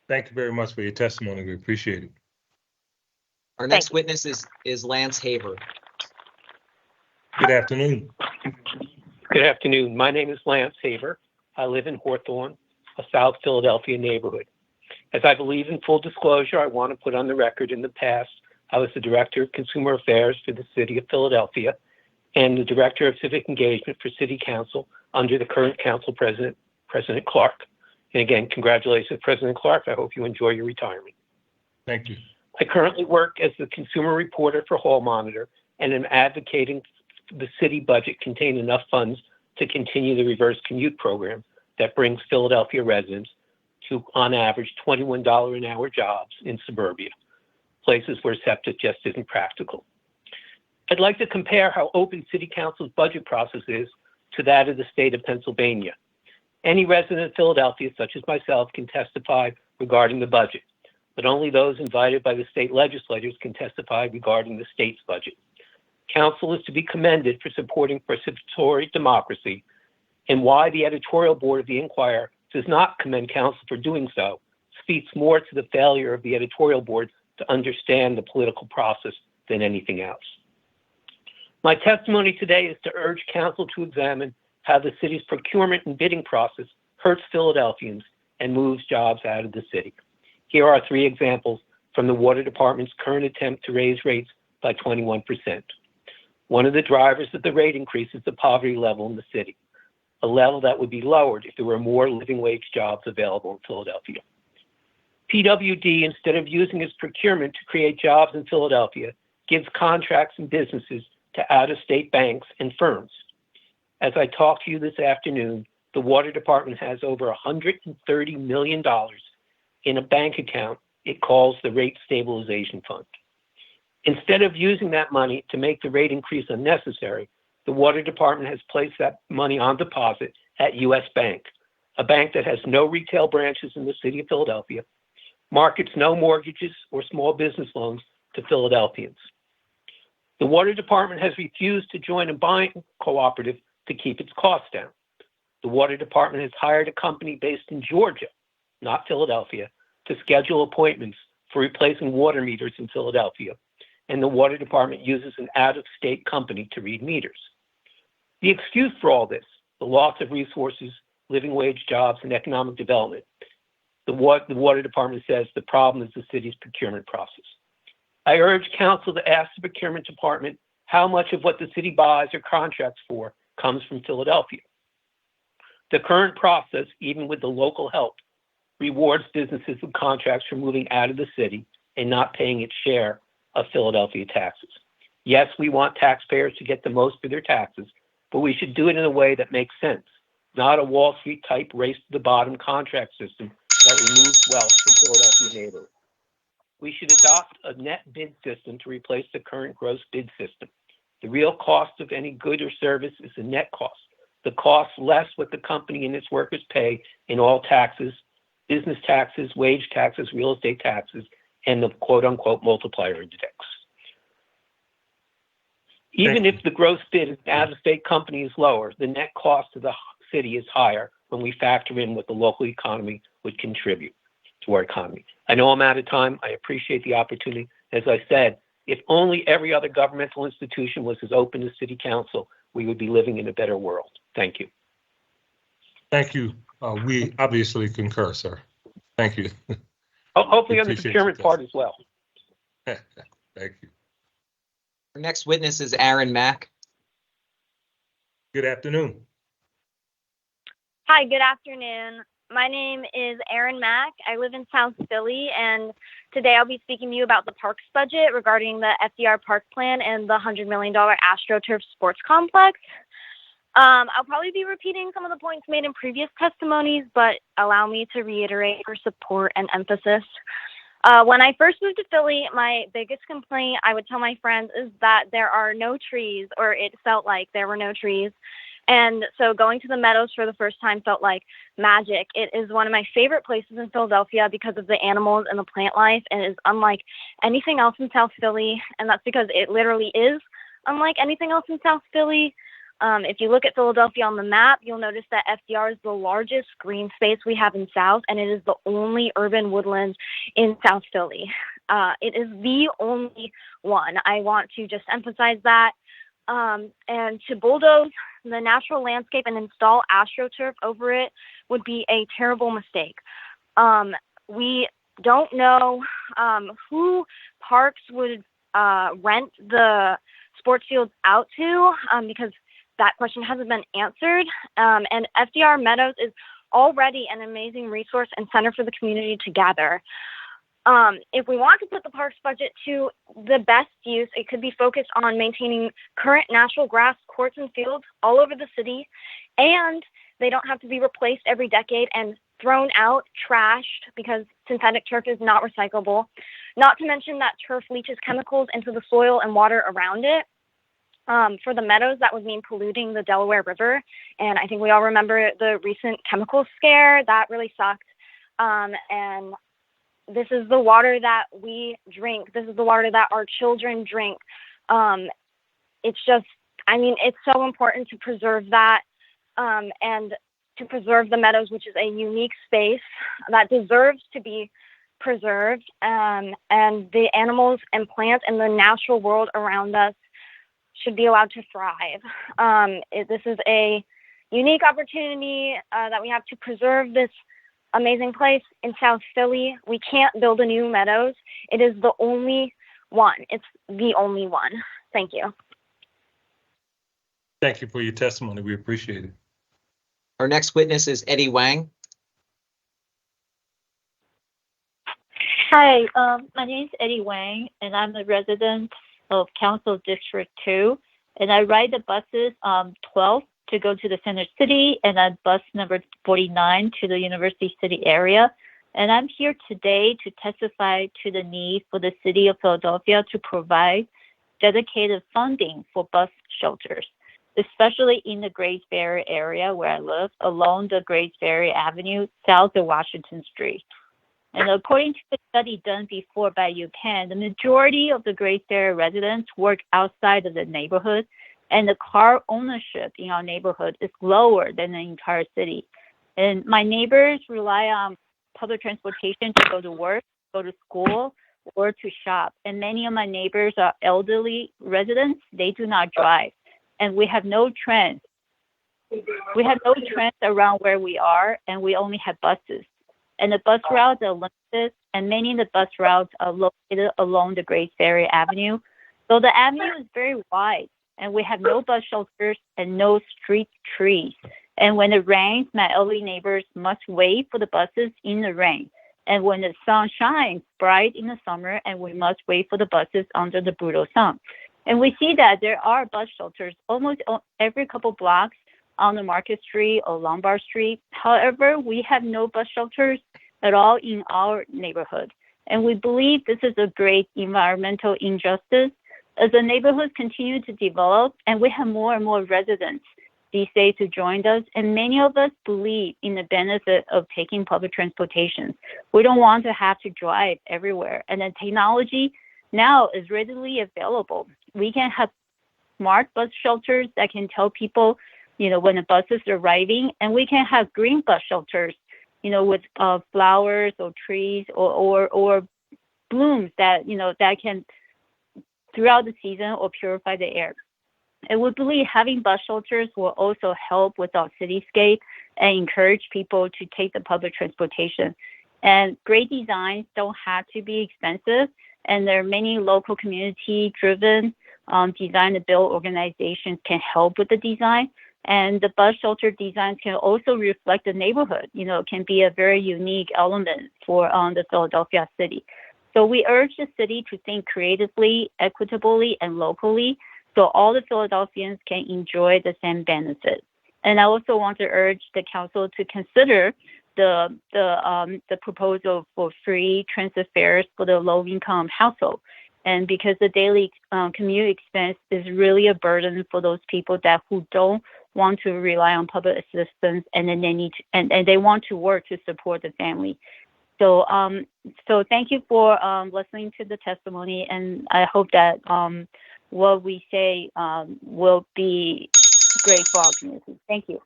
Thank you very much for your testimony. We appreciate it. Our next witness is Lance Haver. Good afternoon. Good afternoon. My name is Lance Haver. I live in Hawthorne, a South Philadelphia neighborhood. As I believe in full disclosure, I want to put on the record in the past, I was the Director of Consumer Affairs for the City of Philadelphia and the Director of Civic Engagement for City Council under the current Council President, President Clark. And again, congratulations, President Clark. I hope you enjoy your retirement. Thank you. I currently work as the consumer reporter for Hall Monitor and am advocating the city budget contain enough funds to continue the reverse commute program that brings Philadelphia residents to, on average, $21 an hour jobs in suburbia, places where SEPTA just isn't practical. I'd like to compare how open City Council's budget process is to that of the state of Pennsylvania. Any resident of Philadelphia, such as myself, can testify regarding the budget. but only those invited by the state legislators can testify regarding the state's budget. Council is to be commended for supporting participatory democracy, and why the editorial board of the Inquirer does not commend council for doing so speaks more to the failure of the editorial board to understand the political process than anything else. My testimony today is to urge council to examine how the city's procurement and bidding process hurts Philadelphians and moves jobs out of the city. Here are 3 examples from the Water Department's current attempt to raise rates by 21%. One of the drivers of the rate increase is the poverty level in the city, a level that would be lowered if there were more living wage jobs available in Philadelphia. PWD, instead of using its procurement to create jobs in Philadelphia, gives contracts and businesses to out-of-state banks and firms. As I talk to you this afternoon, the Water Department has over $130 million in a bank account it calls the Rate Stabilization Fund. Instead of using that money to make the rate increase unnecessary, the Water Department has placed that money on deposit at U.S. Bank, a bank that has no retail branches in the city of Philadelphia, markets no mortgages or small business loans to Philadelphians. The Water Department has refused to join a buying cooperative to keep its costs down. The Water Department has hired a company based in Georgia, not Philadelphia, to schedule appointments for replacing water meters in Philadelphia, and the Water Department uses an out-of-state company to read meters. The excuse for all this, the loss of resources, living wage jobs, and economic development, the Water Department says the problem is the city's procurement process. I urge council to ask the procurement department how much of what the city buys or contracts for comes from Philadelphia. The current process, even with the local help, rewards businesses with contracts for moving out of the city and not paying its share of Philadelphia taxes. Yes, we want taxpayers to get the most for their taxes, but we should do it in a way that makes sense, not a Wall Street type race to the bottom contract system that removes wealth from Philadelphia neighborhoods. We should adopt a net bid system to replace the current gross bid system. The real cost of any good or service is the net cost. The cost less what the company and its workers pay in all taxes, business taxes, wage taxes, real estate taxes, and the quote-unquote multiplier index. Even if the gross bid of an out-of-state company is lower, the net cost to the city is higher when we factor in what the local economy would contribute to our economy. I know I'm out of time. I appreciate the opportunity. As I said, if only every other governmental institution was as open as City Council, we would be living in a better world. Thank you. Thank you. We obviously concur, sir. Thank you. Hopefully on the procurement part as well. Thank you. Our next witness is Aaron Mack. Good afternoon. Hi, good afternoon. My name is Erin Mack. I live in South Philly, and today I'll be speaking to you about the parks budget regarding the FDR Park Plan and the $100 million AstroTurf Sports Complex. I'll probably be repeating some of the points made in previous testimonies, but allow me to reiterate for support and emphasis. When I first moved to Philly, my biggest complaint I would tell my friends is that there are no trees, or it felt like there were no trees. And so going to the Meadows for the first time felt like magic. It is one of my favorite places in Philadelphia because of the animals and the plant life, and it is unlike anything else in South Philly. And that's because it literally is unlike anything else in South Philly. If you look at Philadelphia on the map, you'll notice that FDR is the largest green space we have in South, and it is the only urban woodland in South Philly. It is the only one. I want to just emphasize that. And to bulldoze the natural landscape and install AstroTurf over it would be a terrible mistake. We don't know who parks would rent the sports fields out to because that question hasn't been answered. And FDR Meadows is already an amazing resource and center for the community to gather. If we want to put the parks budget to the best use, it could be focused on maintaining current natural grass courts and fields all over the city, and they don't have to be replaced every decade and thrown out, trashed, because synthetic turf is not recyclable. Not to mention that turf leaches chemicals into the soil and water around it. For the Meadows, that would mean polluting the Delaware River, and I think we all remember the recent chemical scare. That really sucked. And this is the water that we drink. This is the water that our children drink. It's just, I mean, it's so important to preserve that and to preserve the meadows, which is a unique space that deserves to be preserved. And the animals and plants and the natural world around us should be allowed to thrive. This is a unique opportunity that we have to preserve this amazing place in South Philly. We can't build a new meadows. It is the only one. It's the only one. Thank you. Thank you for your testimony. We appreciate it. Our next witness is Eddie Wang. Hi, my name is Eddie Wang, and I'm a resident of Council District 2, and I ride the buses 12 to go to the center city, and then bus number 49 to the University City area. And I'm here today to testify to the need for the city of Philadelphia to provide dedicated funding for bus shelters, especially in the Great Ferry area where I live, along the Great Ferry Avenue, south of Washington Street. And according to the study done before by UPenn, the majority of the Great Ferry residents work outside of the neighborhood, and the car ownership in our neighborhood is lower than the entire city. And my neighbors rely on public transportation to go to work, go to school, or to shop. And many of my neighbors are elderly residents. They do not drive. And we have no trends. We have no trends around where we are, and we only have buses. And the bus routes are limited, and many of the bus routes are located along the Great Ferry Avenue. So the avenue is very wide, and we have no bus shelters and no street trees. And when it rains, my elderly neighbors must wait for the buses in the rain. And when the sun shines bright in the summer, and we must wait for the buses under the brutal sun. And we see that there are bus shelters almost every couple blocks on the Market Street or Lombard Street. However, we have no bus shelters at all in our neighborhood. And we believe this is a great environmental injustice as the neighborhoods continue to develop and we have more and more residents these days who joined us. And many of us believe in the benefit of taking public transportation. We don't want to have to drive everywhere. And the technology now is readily available. We can have smart bus shelters that can tell people, when the bus is arriving, and we can have green bus shelters, with flowers or trees or blooms that, that can throughout the season or purify the air. And we believe having bus shelters will also help with our cityscape and encourage people to take the public transportation. And great designs don't have to be expensive. And there are many local community-driven design and build organizations can help with the design. And the bus shelter designs can also reflect the neighborhood. It can be a very unique element for the Philadelphia city. So we urge the city to think creatively, equitably, and locally so all the Philadelphians can enjoy the same benefits. And I also want to urge the council to consider the proposal for free transit fares for the low-income household. And because the daily commute expense is really a burden for those people who don't want to rely on public assistance, and then they need to, and they want to work to support the family. So thank you for listening to the testimony, and I hope that what we say will be great for our community. Thank you.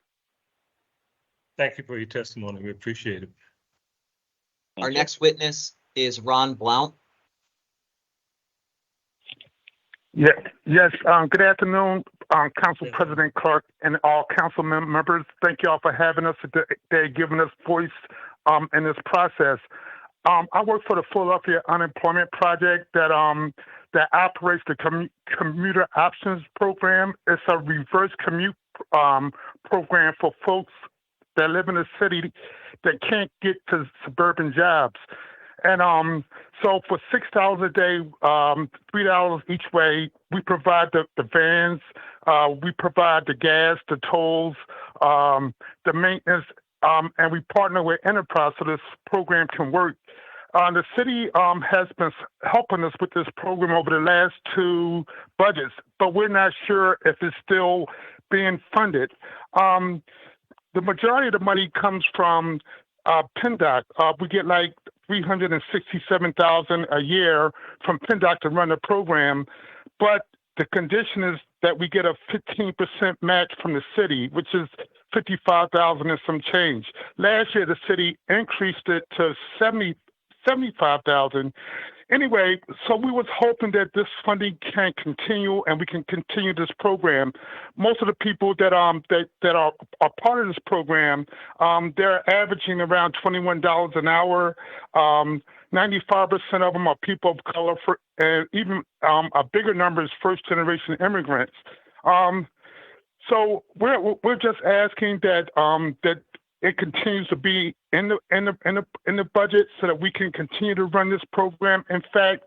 Thank you for your testimony. We appreciate it. Our next witness is Ron Blount. Yes. Good afternoon, Council President Clark and all council members. Thank you all for having us today, giving us voice in this process. I work for the Philadelphia Unemployment Project that operates the Commuter Options Program. It's a reverse commute program for folks that live in the city that can't get to suburban jobs. And so for $6 a day, $3 each way, we provide the vans, we provide the gas, the tolls, the maintenance, and we partner with Enterprise so this program can work. The city has been helping us with this program over the last 2 budgets, but we're not sure if it's still being funded. The majority of the money comes from PennDOT. We get like $367,000 a year from PennDOT to run the program, but the condition is that we get a 15% match from the city, which is $55,000 and some change. Last year, the city increased it to $75,000. Anyway, so we was hoping that this funding can continue and we can continue this program. Most of the people that are part of this program, they're averaging around $21 an hour. 95% of them are people of color, and even a bigger number is first-generation immigrants. So we're just asking that that it continues to be in the budget so that we can continue to run this program. In fact,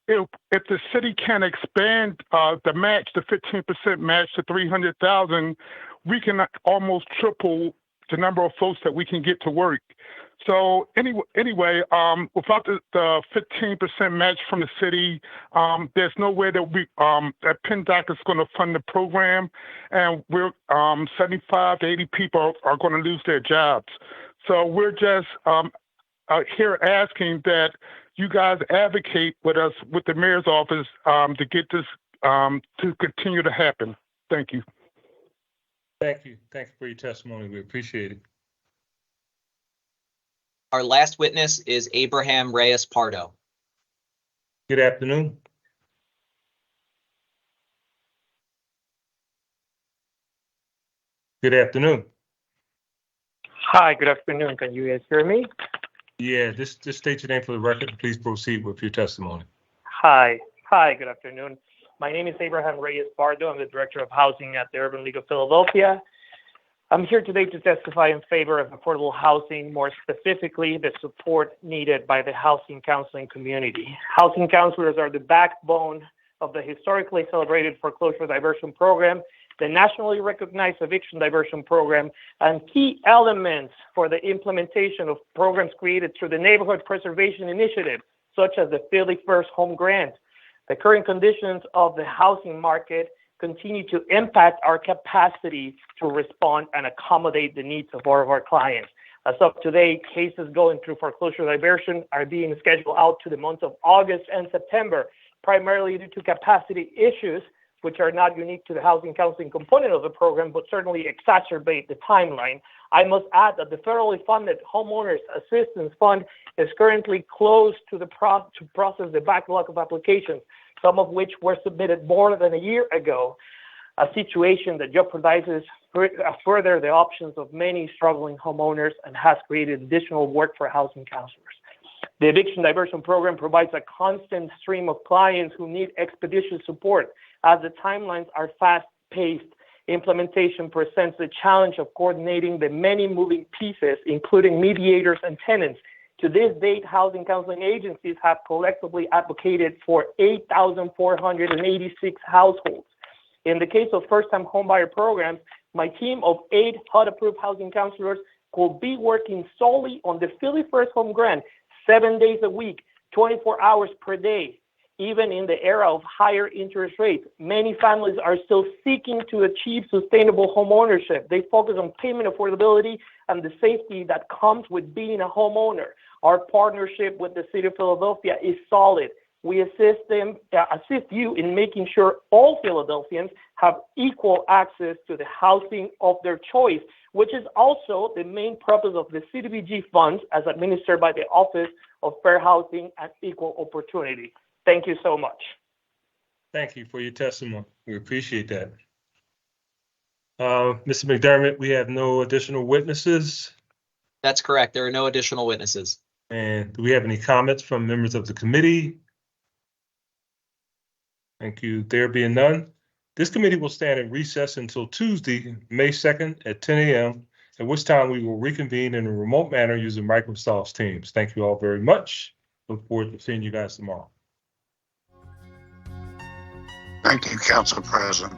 if the city can expand the match, the 15% match to $300,000, we can almost triple the number of folks that we can get to work. So anyway, without the 15% match from the city, there's no way that that PennDOT is going to fund the program, and we're 75 to 80 people are going to lose their jobs. So we're just here asking that you guys advocate with us, with the mayor's office, to get this to continue to happen. Thank you. Thank you. Thank you for your testimony. We appreciate it. Our last witness is Abraham Reyes Pardo. Good afternoon. Good afternoon. Hi, good afternoon. Can you guys hear me? Yeah, just state your name for the record. Please proceed with your testimony. Hi, good afternoon. My name is Abraham Reyes Pardo. I'm the Director of Housing at the Urban League of Philadelphia. I'm here today to testify in favor of affordable housing, more specifically, the support needed by the housing counseling community. Housing counselors are the backbone of the historically celebrated foreclosure diversion program, the nationally recognized eviction diversion program, and key elements for the implementation of programs created through the Neighborhood Preservation Initiative, such as the Philly First Home Grant. The current conditions of the housing market continue to impact our capacity to respond and accommodate the needs of all of our clients. As of today, cases going through foreclosure diversion are being scheduled out to the months of August and September, primarily due to capacity issues, which are not unique to the housing counseling component of the program, but certainly exacerbate the timeline. I must add that the federally funded Homeowners Assistance Fund is currently closed to process the backlog of applications, some of which were submitted more than a year ago, a situation that jeopardizes further the options of many struggling homeowners and has created additional work for housing counselors. The eviction diversion program provides a constant stream of clients who need expeditious support. As the timelines are fast-paced, implementation presents the challenge of coordinating the many moving pieces, including mediators and tenants. To this date, housing counseling agencies have collectively advocated for 8,486 households. In the case of first-time homebuyer programs, my team of 8 HUD-approved housing counselors will be working solely on the Philly First Home Grant 7 days a week, 24 hours per day. Even in the era of higher interest rates, many families are still seeking to achieve sustainable homeownership. They focus on payment affordability and the safety that comes with being a homeowner. Our partnership with the City of Philadelphia is solid. We assist you in making sure all Philadelphians have equal access to the housing of their choice, which is also the main purpose of the CDBG funds as administered by the Office of Fair Housing and Equal Opportunity. Thank you so much. Thank you for your testimony. We appreciate that. Mr. McDermott, we have no additional witnesses. That's correct. There are no additional witnesses. And do we have any comments from members of the committee? Thank you. There being none, this committee will stand in recess until Tuesday, May 2nd at 10 a.m., at which time we will reconvene in a remote manner using Microsoft Teams. Thank you all very much. Look forward to seeing you guys tomorrow. Thank you, Council President.